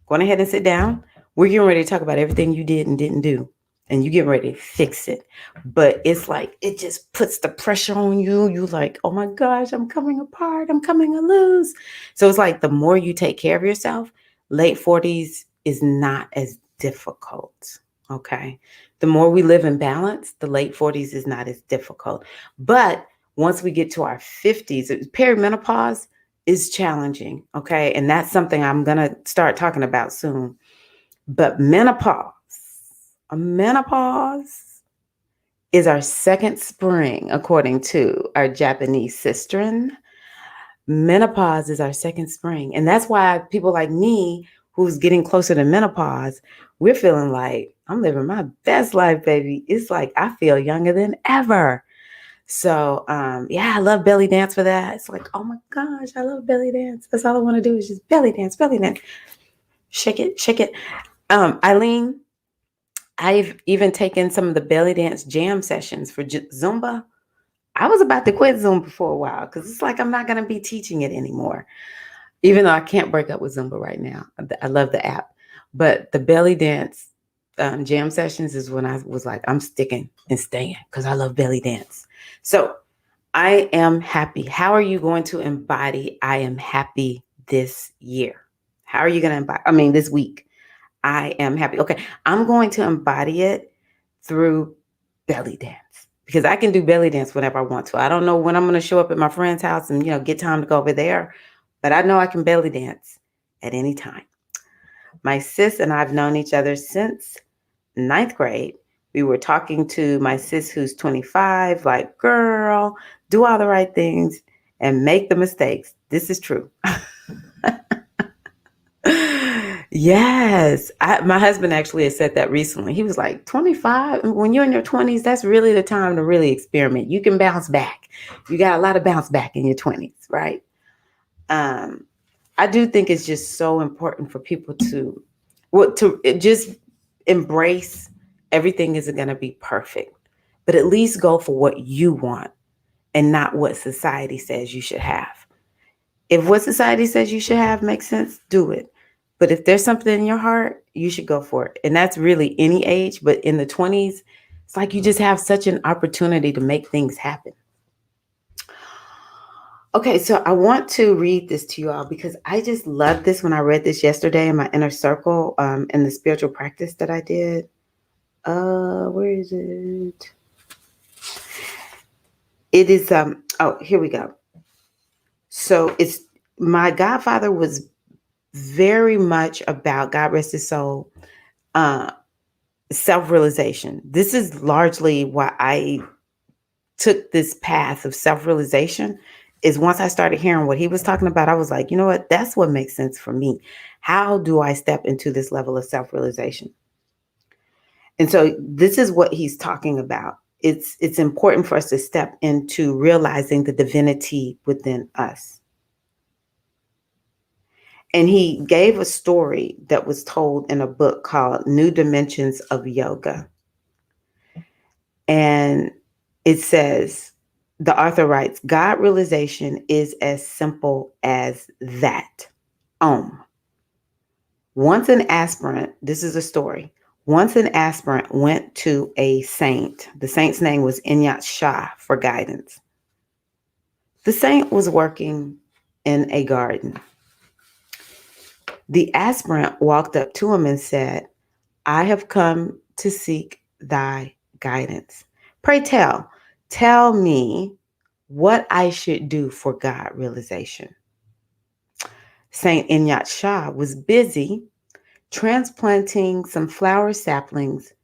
Go on ahead and sit down. We're getting ready to talk about everything you did and didn't do. And you get ready to fix it. But it's like, it just puts the pressure on you. You like, oh my gosh, I'm coming apart. I'm coming loose. So it's like the more you take care of yourself, late 40s is not as difficult. Okay. The more we live in balance, the late 40s is not as difficult. But once we get to our 50s, perimenopause is challenging. Okay. And that's something I'm going to start talking about soon. But menopause is our second spring, according to our Japanese sisterin. Menopause is our second spring. And that's why people like me, who's getting closer to menopause, we're feeling like I'm living my best life, baby. It's like I feel younger than ever. So yeah, I love belly dance for that. It's like, oh my gosh, I love belly dance. That's all I want to do is just belly dance, belly dance. Shake it, shake it. Eileen, I've even taken some of the belly dance jam sessions for Zumba. I was about to quit Zumba for a while because it's like I'm not going to be teaching it anymore. Even though I can't break up with Zumba right now. I love the app. But the belly dance jam sessions is when I was like, I'm sticking and staying because I love belly dance. So I am happy. How are you going to embody I am happy this year? How are you going to embody? I mean, this week. I am happy. Okay. I'm going to embody it through belly dance because I can do belly dance whenever I want to. I don't know when I'm going to show up at my friend's house and, get time to go over there, but I know I can belly dance at any time. My sis and I have known each other since ninth grade. We were talking to my sis who's 25, like, girl, do all the right things and make the mistakes. This is true. Yes. My husband actually has said that recently. He was like, 25, when you're in your 20s, that's really the time to really experiment. You can bounce back. You got a lot of bounce back in your 20s, right? I do think it's just so important for people to just embrace everything isn't going to be perfect, but at least go for what you want and not what society says you should have. If what society says you should have makes sense, do it. But if there's something in your heart, you should go for it. And that's really any age, but in the 20s, it's like you just have such an opportunity to make things happen. Okay, so I want to read this to you all because I just loved this when I read this yesterday in my inner circle in the spiritual practice that I did. Where is it? It is oh, here we go. So it's my godfather was very much about, God rest his soul, uh self-realization. This is largely why I took this path of self-realization, is once I started hearing what he was talking about, I was like, you know what? That's what makes sense for me. How do I step into this level of self-realization? And so this is what he's talking about. It's important for us to step into realizing the divinity within us. And he gave a story that was told in a book called New Dimensions of Yoga. And it says, the author writes, God realization is as simple as that. Once an aspirant, this is a story. Once an aspirant went to a saint. The saint's name was Inyat Shah for guidance. The saint was working in a garden. The aspirant walked up to him and said, I have come to seek thy guidance. Pray tell me what I should do for God realization. Saint Inyat Shah was busy transplanting some flower saplings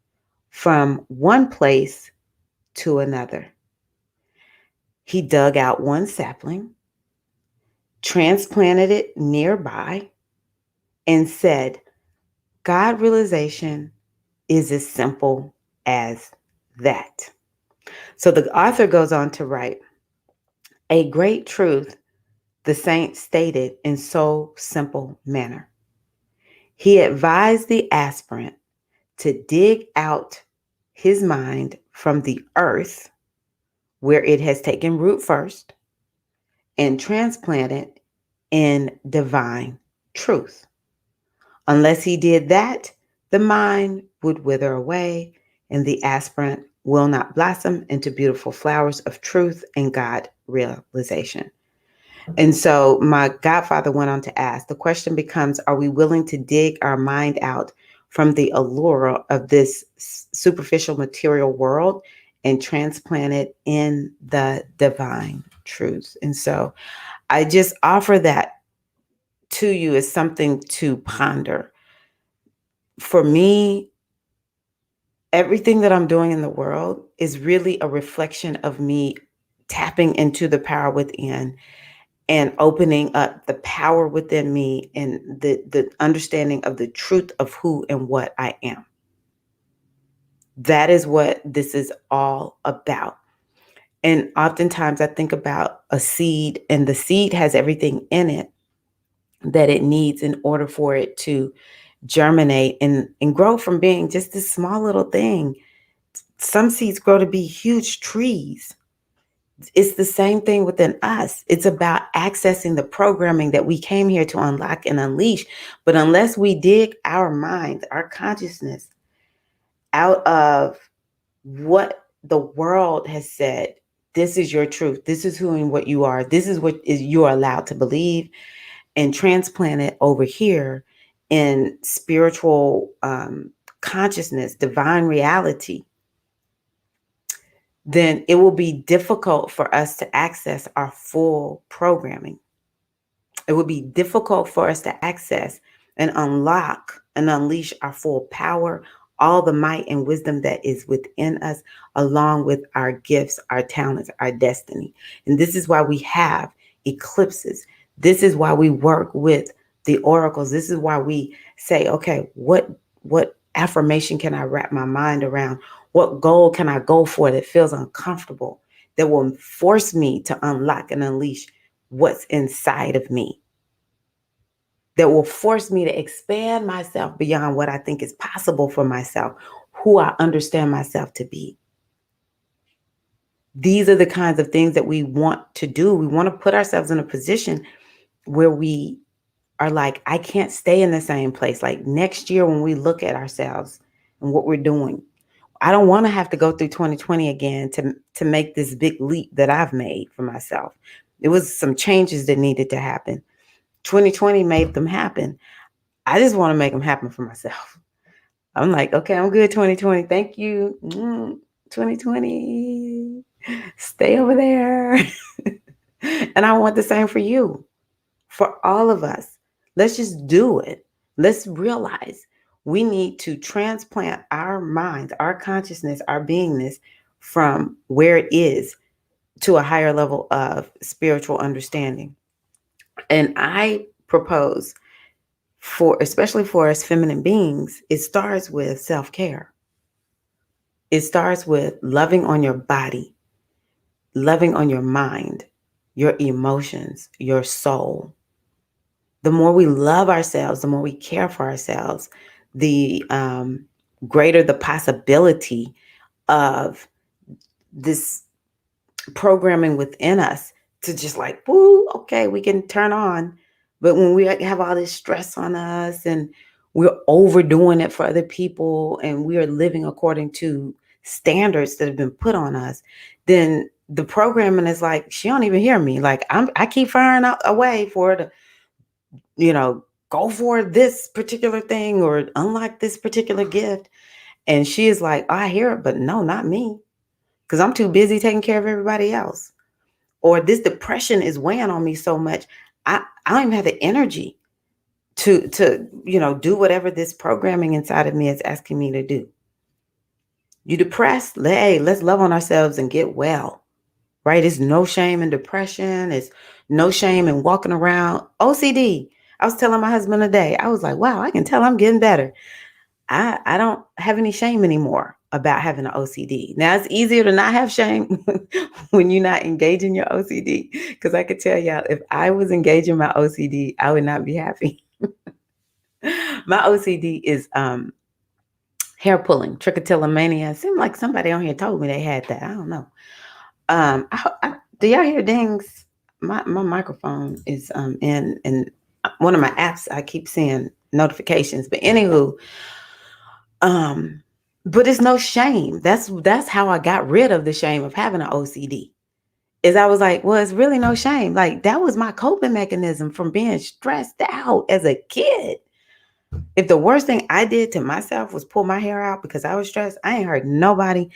from one place to another. He dug out one sapling, transplanted it nearby, and said, God realization is as simple as that. So the author goes on to write, a great truth the saint stated in so simple manner. He advised the aspirant to dig out his mind from the earth, where it has taken root first, and transplant it in divine truth. Unless he did that, the mind would wither away and the aspirant will not blossom into beautiful flowers of truth and God realization. And so my godfather went on to ask, the question becomes, are we willing to dig our mind out from the allure of this superficial material world and transplant it in the divine truth? And so I just offer that to you as something to ponder. For me, everything that I'm doing in the world is really a reflection of me tapping into the power within and opening up the power within me and the understanding of the truth of who and what I am. That is what this is all about. And oftentimes I think about a seed, and the seed has everything in it that it needs in order for it to germinate and grow from being just this small little thing. Some seeds grow to be huge trees. It's the same thing within us. It's about accessing the programming that we came here to unlock and unleash. But unless we dig our minds, our consciousness out of what the world has said, this is your truth, this is who and what you are, this is what is you're allowed to believe, and transplant it over here in spiritual consciousness, divine reality, then it will be difficult for us to access our full programming. It would be difficult for us to access and unlock and unleash our full power, all the might and wisdom that is within us, along with our gifts, our talents, our destiny. And this is why we have eclipses. This is why we work with the oracles. This is why we say, okay, what affirmation can I wrap my mind around? What goal can I go for that feels uncomfortable, that will force me to unlock and unleash what's inside of me, that will force me to expand myself beyond what I think is possible for myself, who I understand myself to be. These are the kinds of things that we want to do. We want to put ourselves in a position where we are like, I can't stay in the same place. Like next year, when we look at ourselves and what we're doing, I don't want to have to go through 2020 again to make this big leap that I've made for myself. It was some changes that needed to happen. 2020 made them happen. I just want to make them happen for myself. I'm like, okay, I'm good, 2020. Thank you. 2020. Stay over there. And I want the same for you, for all of us. Let's just do it. Let's realize we need to transplant our minds, our consciousness, our beingness from where it is to a higher level of spiritual understanding. And I propose, for especially for us feminine beings, it starts with self-care. It starts with loving on your body, loving on your mind, your emotions, your soul. The more we love ourselves, the more we care for ourselves, the greater the possibility of this programming within us to just like, woo, okay, we can turn on. But when we have all this stress on us and we're overdoing it for other people and we are living according to standards that have been put on us, then the programming is like, she don't even hear me. Like I keep firing out away for her to, go for this particular thing or unlock this particular gift. And she is like, I hear it, but no, not me. Because I'm too busy taking care of everybody else. Or this depression is weighing on me so much. I don't even have the energy to do whatever this programming inside of me is asking me to do. You depressed? Hey, let's love on ourselves and get well. Right? It's no shame in depression. It's no shame in walking around. OCD. I was telling my husband today, I was like, wow, I can tell I'm getting better. I don't have any shame anymore about having an OCD. Now it's easier to not have shame when you're not engaging your OCD. Because I could tell y'all, if I was engaging my OCD, I would not be happy. My OCD is hair pulling, trichotillomania. It seemed like somebody on here told me they had that. I don't know. Do y'all hear dings? My microphone is in one of my apps. I keep seeing notifications. But anywho, but it's no shame. That's how I got rid of the shame of having an OCD. Is I was like, well, it's really no shame. Like that was my coping mechanism from being stressed out as a kid. If the worst thing I did to myself was pull my hair out because I was stressed, I ain't hurt nobody.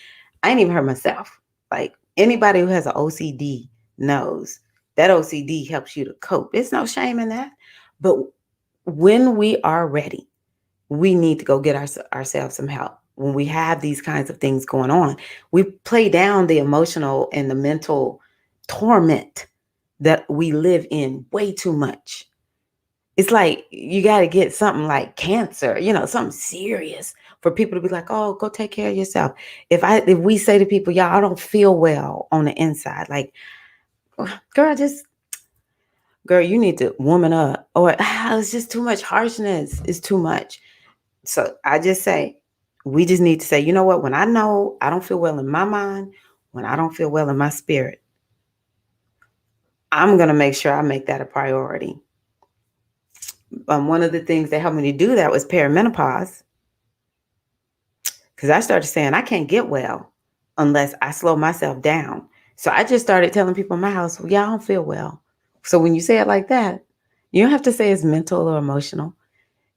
I ain't even hurt myself. Like anybody who has an OCD knows that OCD helps you to cope. It's no shame in that. But when we are ready, we need to go get ourselves some help. When we have these kinds of things going on, we play down the emotional and the mental torment that we live in way too much. It's like you got to get something like cancer, something serious for people to be like, oh, go take care of yourself. If we say to people, y'all, I don't feel well on the inside, like, girl, you need to woman up, or it's just too much harshness. It's too much. So I just say, we just need to say, you know what? When I know I don't feel well in my mind, when I don't feel well in my spirit, I'm going to make sure I make that a priority. One of the things that helped me to do that was perimenopause, because I started saying I can't get well unless I slow myself down. So I just started telling people in my house, well, yeah, I don't feel well. So when you say it like that, you don't have to say it's mental or emotional.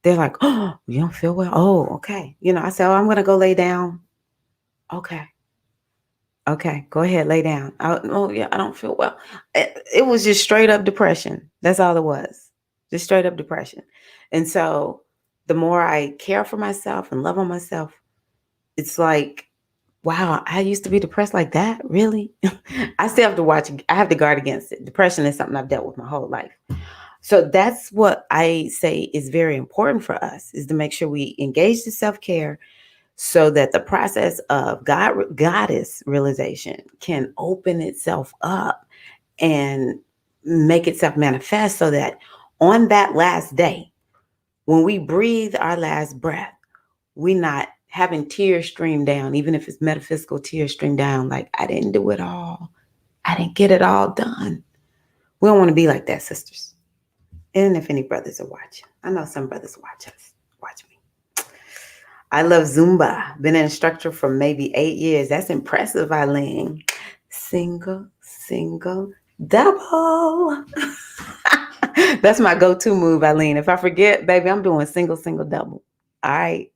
They're like, oh, you don't feel well? Oh, okay. I said, oh, I'm going to go lay down. Okay. Okay. Go ahead, lay down. Oh, yeah, I don't feel well. It was just straight up depression. That's all it was. Just straight up depression. And so the more I care for myself and love on myself, it's like, wow, I used to be depressed like that. Really? I still have to watch. I have to guard against it. Depression is something I've dealt with my whole life. So that's what I say is very important for us, is to make sure we engage the self-care so that the process of goddess realization can open itself up and make itself manifest, so that on that last day, when we breathe our last breath, we not having tears stream down, even if it's metaphysical tears stream down, like, I didn't do it all. I didn't get it all done. We don't want to be like that, sisters. And if any brothers are watching, I know some brothers watch me. I love Zumba. Been an instructor for maybe 8 years. That's impressive, Eileen. Single, double. That's my go-to move, Eileen. If I forget, baby, I'm doing single, double. All right.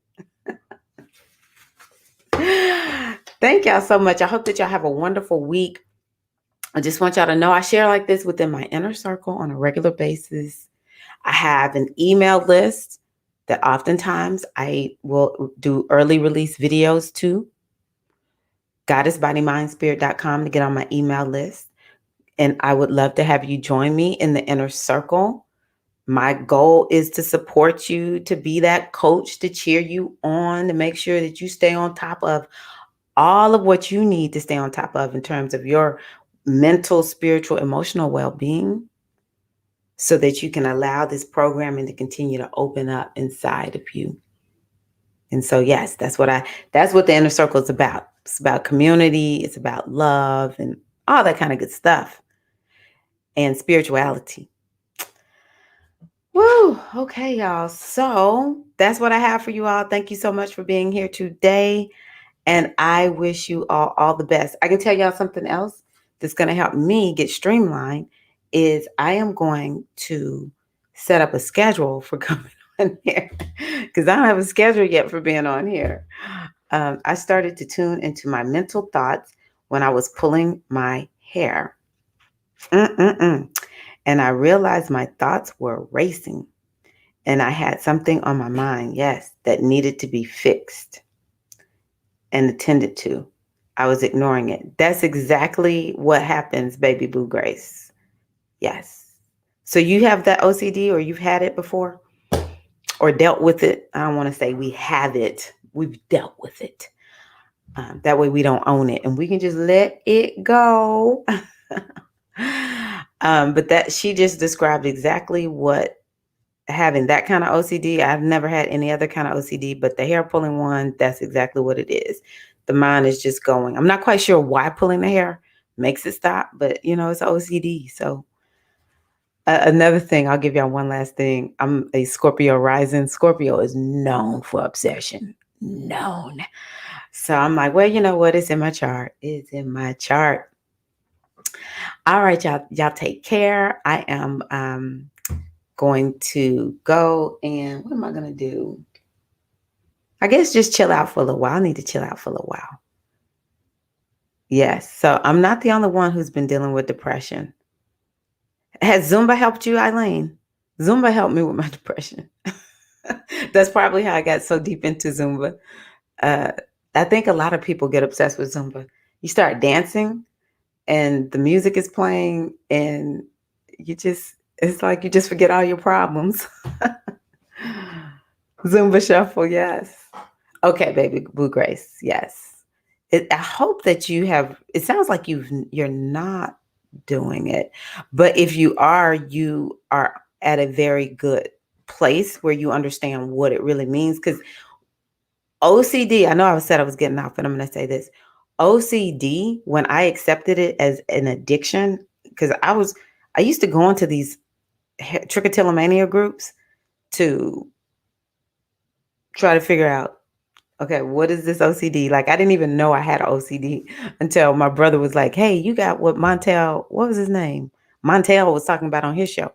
Thank y'all so much. I hope that y'all have a wonderful week. I just want y'all to know I share like this within my inner circle on a regular basis. I have an email list that oftentimes I will do early release videos to. goddessbodymindspirit.com to get on my email list. And I would love to have you join me in the inner circle. My goal is to support you, to be that coach, to cheer you on, to make sure that you stay on top of all of what you need to stay on top of in terms of your mental, spiritual, emotional well-being, so that you can allow this programming to continue to open up inside of you. And so, yes, that's what the inner circle is about. It's about community. It's about love and all that kind of good stuff, and spirituality. Woo. Okay, y'all. So that's what I have for you all. Thank you so much for being here today. And I wish you all the best. I can tell y'all something else that's going to help me get streamlined is I am going to set up a schedule for coming on here, because I don't have a schedule yet for being on here. I started to tune into my mental thoughts when I was pulling my hair. And I realized my thoughts were racing, and I had something on my mind, yes, that needed to be fixed and attended to. I was ignoring it. That's exactly what happens, baby Boo Grace. Yes. So you have that OCD, or you've had it before, or dealt with it. I don't want to say we have it. We've dealt with it. That way we don't own it, and we can just let it go. But that she just described exactly what having that kind of OCD. I've never had any other kind of OCD, but the hair pulling one, that's exactly what it is. The mind is just going. I'm not quite sure why pulling the hair makes it stop, but it's OCD. So another thing, I'll give y'all one last thing. I'm a Scorpio rising. Scorpio is known for obsession. Known. So I'm like, well, you know what? It's in my chart. It's in my chart. All right, y'all take care. I am going to go, and what am I going to do? I guess just chill out for a little while. I need to chill out for a little while. Yes. So I'm not the only one who's been dealing with depression. Has Zumba helped you, Eileen? Zumba helped me with my depression. That's probably how I got so deep into Zumba. I think a lot of people get obsessed with Zumba. You start dancing and the music is playing, and it's like you just forget all your problems. Zumba shuffle, yes. Okay, baby Boo Grace, yes. I hope that you have. It sounds like you're not doing it, but if you are at a very good place where you understand what it really means. Because OCD, I know I said I was getting off, but I'm going to say this. OCD, when I accepted it as an addiction, because I used to go into these trichotillomania groups to try to figure out, okay, what is this OCD? Like, I didn't even know I had OCD until my brother was like, hey, you got what what was his name? Montel was talking about on his show.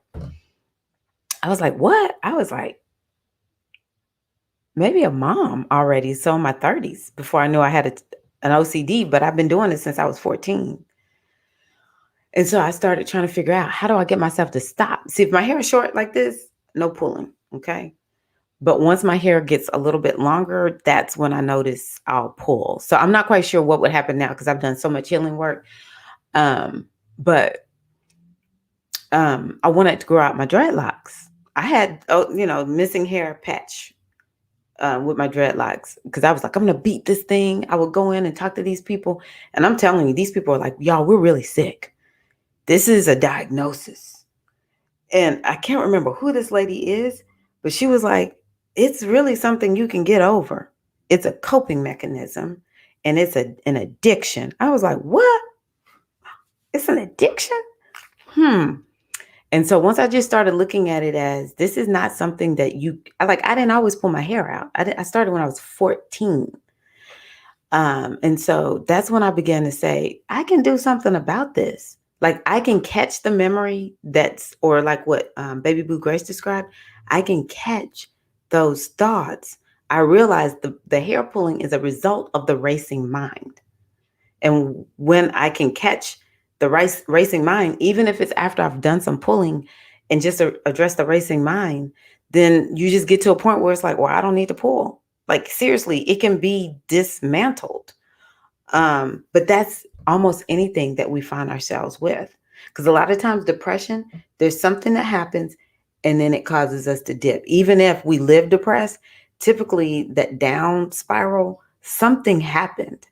I was like, what? I was like, maybe a mom already. So in my 30s before I knew I had an OCD, but I've been doing it since I was 14. And so I started trying to figure out, how do I get myself to stop? See, if my hair is short like this, no pulling. Okay. But once my hair gets a little bit longer, that's when I notice I'll pull. So I'm not quite sure what would happen now because I've done so much healing work. But I wanted to grow out my dreadlocks. I had, missing hair patch with my dreadlocks because I was like, I'm going to beat this thing. I would go in and talk to these people. And I'm telling you, these people are like, y'all, we're really sick. This is a diagnosis. And I can't remember who this lady is, but she was like, it's really something you can get over. It's a coping mechanism and it's an addiction. I was like, what? It's an addiction? And so once I just started looking at it as, this is not something that I didn't always pull my hair out. I started when I was 14. And so that's when I began to say, I can do something about this. Like, I can catch the memory or like what Baby Boo Grace described. I can catch those thoughts. I realized the hair pulling is a result of the racing mind. And when I can catch the racing mind, even if it's after I've done some pulling and just address the racing mind, then you just get to a point where it's like, well, I don't need to pull. Like, seriously, it can be dismantled. But that's almost anything that we find ourselves with. Because a lot of times depression, there's something that happens and then it causes us to dip. Even if we live depressed, typically that down spiral, something happened.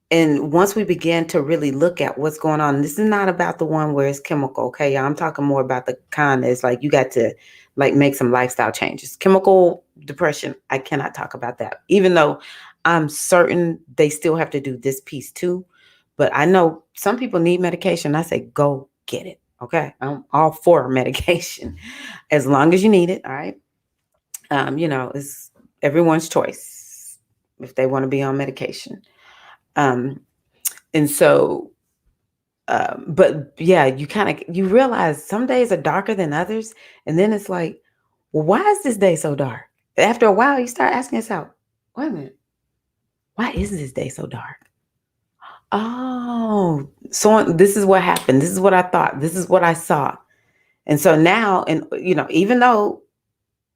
And once we begin to really look at what's going on, this is not about the one where it's chemical, okay? I'm talking more about the kind that's like you got to like make some lifestyle changes. Chemical depression, I cannot talk about that, even though I'm certain they still have to do this piece too. But I know some people need medication. I say, go get it, okay? I'm all for medication as long as you need it, all right? It's everyone's choice if they want to be on medication. And so, but yeah, you realize some days are darker than others. And then it's like, well, why is this day so dark? After a while, you start asking yourself, wait a minute, why is this day so dark? Oh, so this is what happened. This is what I thought. This is what I saw. And so now, and even though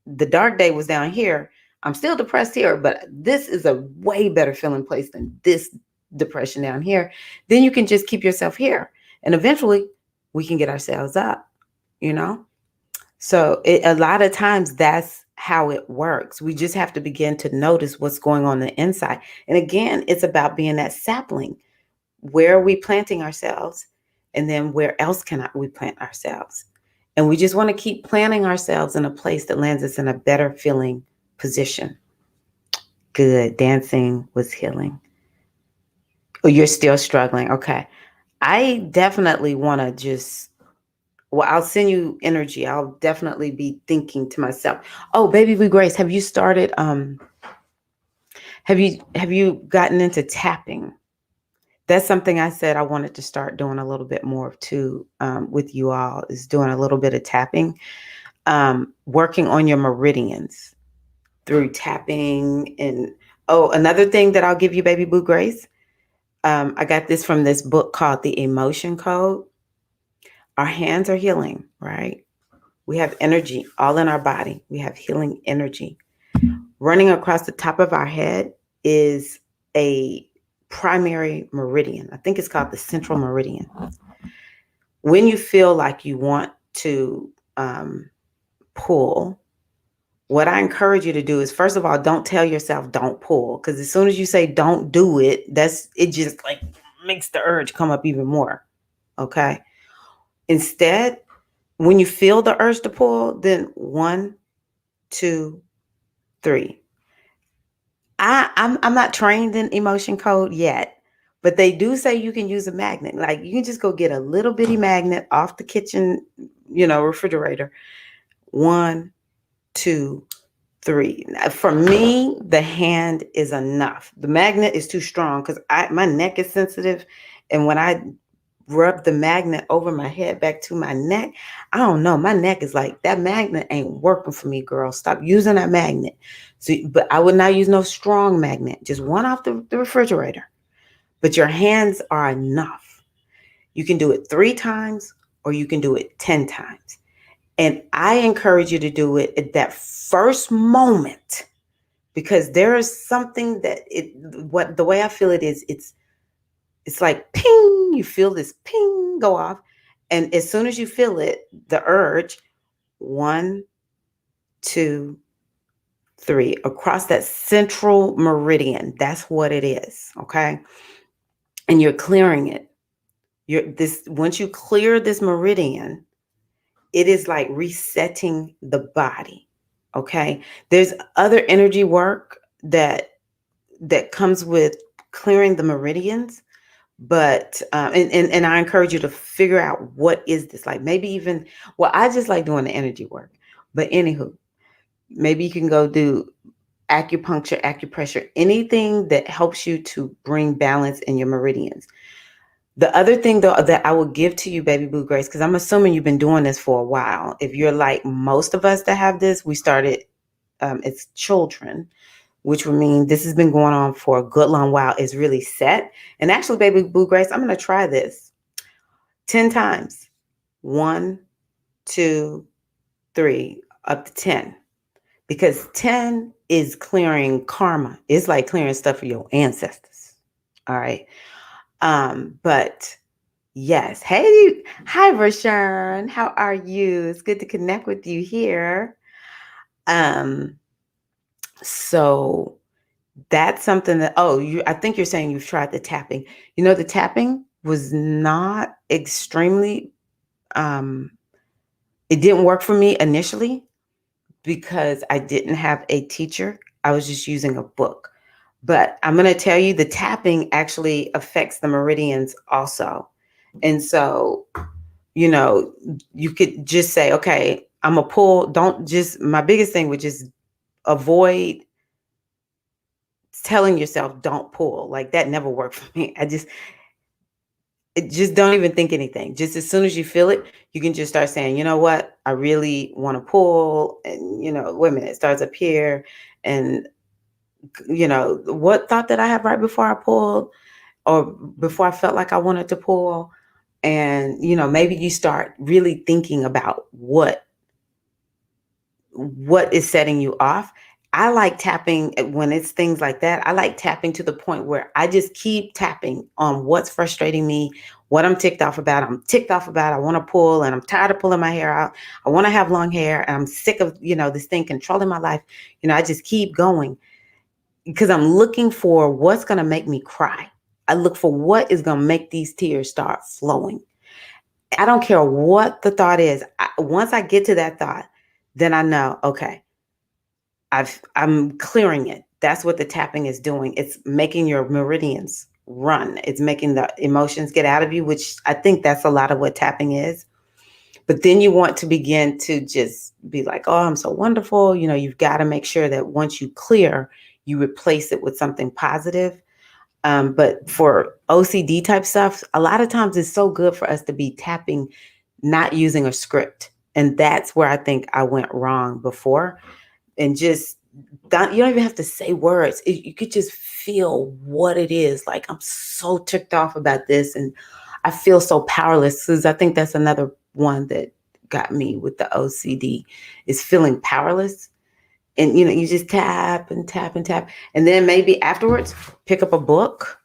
the dark day was down here, I'm still depressed here, but this is a way better feeling place than this depression down here. Then you can just keep yourself here. And eventually we can get ourselves up, So a lot of times that's how it works. We just have to begin to notice what's going on the inside. And again, it's about being that sapling. Where are we planting ourselves? And then where else can we plant ourselves? And we just want to keep planting ourselves in a place that lands us in a better feeling position. Good. Dancing was healing. Oh, you're still struggling. Okay. I definitely want to I'll send you energy. I'll definitely be thinking to myself, oh, Baby Boo Grace, have you started, have you gotten into tapping? That's something I said I wanted to start doing a little bit more of too, with you all, is doing a little bit of tapping, working on your meridians through tapping. And another thing that I'll give you, Baby Boo Grace, I got this from this book called The Emotion Code. Our hands are healing, right? We have energy all in our body. We have healing energy. Running across the top of our head is a primary meridian. I think it's called the central meridian. When you feel like you want to pull, what I encourage you to do is, first of all, don't tell yourself don't pull, because as soon as you say don't do it, it just like makes the urge come up even more. Okay. Instead, when you feel the urge to pull, then 1, 2, 3. I'm not trained in emotion code yet, But they do say you can use a magnet. Like, you can just go get a little bitty magnet off the kitchen, refrigerator. One, two, three. For me, the hand is enough. The magnet is too strong because my neck is sensitive, and when I rub the magnet over my head back to my neck, I don't know. My neck is like, that magnet ain't working for me, girl. Stop using that magnet. So, but I would not use no strong magnet. Just one off the refrigerator. But your hands are enough. You can do it 3 times or you can do it 10 times. And I encourage you to do it at that first moment, because there is something that the way I feel it is, it's like ping, you feel this ping go off. And as soon as you feel it, the urge, 1, 2, 3, across that central meridian, that's what it is. Okay. And you're clearing it. Once you clear this meridian, it is like resetting the body. Okay. There's other energy work that comes with clearing the meridians. But and I encourage you to figure out, what is this like. Maybe even, well, I just like doing the energy work. But anywho, maybe you can go do acupuncture, acupressure, anything that helps you to bring balance in your meridians. The other thing, though, that I would give to you, baby Blue Grace, because I'm assuming you've been doing this for a while. If you're like most of us that have this, we started as children, which would mean this has been going on for a good long while. It's really set. And actually, baby Blue Grace, I'm going to try this 10 times. 1, 2, 3, up to 10. Because 10 is clearing karma. It's like clearing stuff for your ancestors. All right. But yes. Hey, hi, Rashawn. How are you? It's good to connect with you here. So that's something that, I think you're saying you've tried the tapping. The tapping was not extremely, it didn't work for me initially because I didn't have a teacher. I was just using a book. But I'm going to tell you, the tapping actually affects the meridians also. And so, you could just say, okay, I'm a pull. My biggest thing would just avoid telling yourself don't pull. Like, that never worked for me. Just don't even think anything. Just as soon as you feel it, you can just start saying, you know what, I really want to pull. And, wait a minute, it starts up here. And, what thought did I have right before I pulled, or before I felt like I wanted to pull? And, maybe you start really thinking about what is setting you off. I like tapping when it's things like that. I like tapping to the point where I just keep tapping on what's frustrating me, what I'm ticked off about. I want to pull, and I'm tired of pulling my hair out. I want to have long hair, and I'm sick of, this thing controlling my life. I just keep going because I'm looking for what's going to make me cry. I look for what is going to make these tears start flowing. I don't care what the thought is. Once I get to that thought, then I know, okay, I'm clearing it. That's what the tapping is doing. It's making your meridians run. It's making the emotions get out of you, which I think that's a lot of what tapping is. But then you want to begin to just be like, oh, I'm so wonderful. You've got to make sure that once you clear, you replace it with something positive. But for OCD type stuff, a lot of times it's so good for us to be tapping, not using a script. And that's where I think I went wrong before. And just, you don't even have to say words. You could just feel what it is. Like, I'm so ticked off about this, and I feel so powerless. Because I think that's another one that got me with the OCD, is feeling powerless. And, you just tap and tap and tap. And then maybe afterwards, pick up a book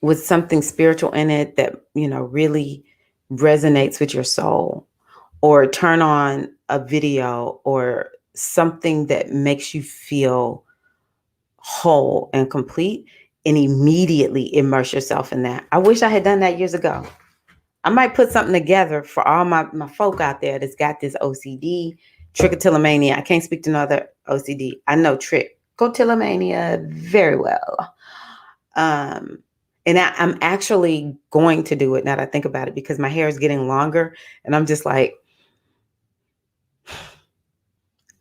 with something spiritual in it that, really resonates with your soul, or turn on a video or something that makes you feel whole and complete, and immediately immerse yourself in that. I wish I had done that years ago. I might put something together for all my folk out there that's got this OCD, trichotillomania. I can't speak to no other OCD. I know trichotillomania very well. And I'm actually going to do it now that I think about it, because my hair is getting longer and I'm just like,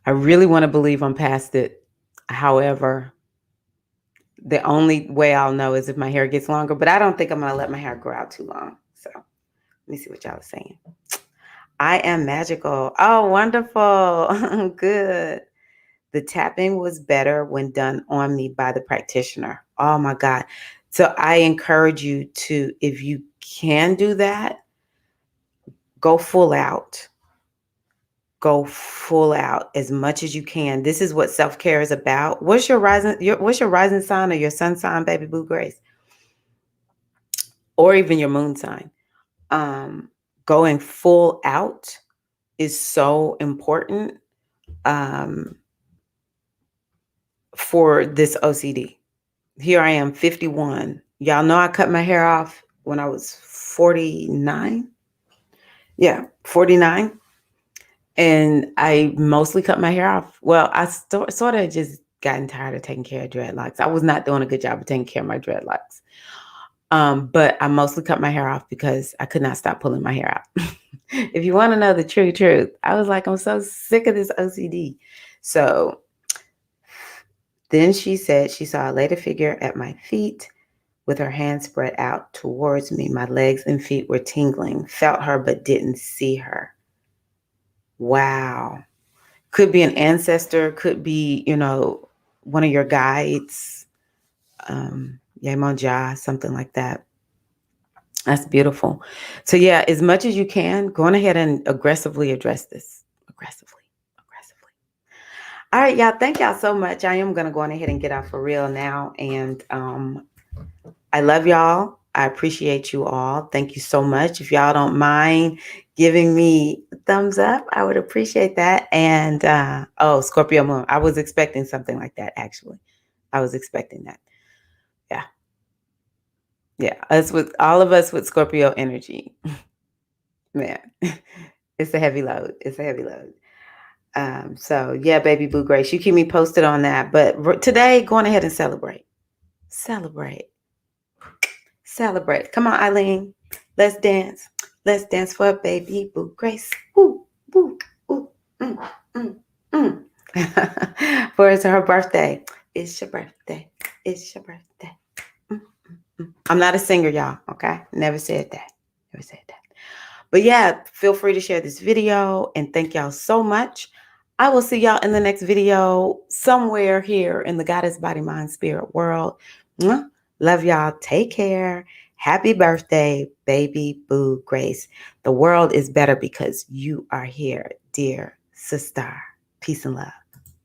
I really want to believe I'm past it. However, the only way I'll know is if my hair gets longer, but I don't think I'm going to let my hair grow out too long. So let me see what y'all are saying. I am magical. Oh, wonderful. Good. The tapping was better when done on me by the practitioner. Oh my God. So I encourage you to, if you can do that, go full out. Go full out as much as you can. This is what self-care is about. What's your rising sign or your sun sign, baby Boo Grace? Or even your moon sign. Going full out is so important for this OCD. Here I am, 51. Y'all know I cut my hair off when I was 49. Yeah, 49. And I mostly cut my hair off. Well, I sort of just gotten tired of taking care of dreadlocks. I was not doing a good job of taking care of my dreadlocks. But I mostly cut my hair off because I could not stop pulling my hair out. If you want to know the true truth, I was like, I'm so sick of this OCD. So then she said she saw a lady figure at my feet with her hands spread out towards me. My legs and feet were tingling. Felt her, but didn't see her. Wow. Could be an ancestor, could be, one of your guides, Yemonja, something like that. That's beautiful. So yeah, as much as you can, go on ahead and aggressively address this. Aggressively. All right, y'all. Thank y'all so much. I am going to go on ahead and get off for real now. And I love y'all. I appreciate you all. Thank you so much. If y'all don't mind giving me a thumbs up, I would appreciate that. And Scorpio moon. I was expecting something like that, actually. I was expecting that. Yeah. Yeah. All of us with Scorpio energy. Man, it's a heavy load. It's a heavy load. So yeah, baby Boo Grace, you keep me posted on that. But today, go on ahead and celebrate. Celebrate. Come on, Eileen. Let's dance. Let's dance for baby Boo Grace. Woo, woo, woo. For it's her birthday. It's your birthday. It's your birthday. I'm not a singer, y'all. Okay? Never said that. But yeah, feel free to share this video, and thank y'all so much. I will see y'all in the next video somewhere here in the Goddess Body Mind Spirit world. Love y'all. Take care. Happy birthday, baby Boo Grace. The world is better because you are here, dear sister. Peace and love.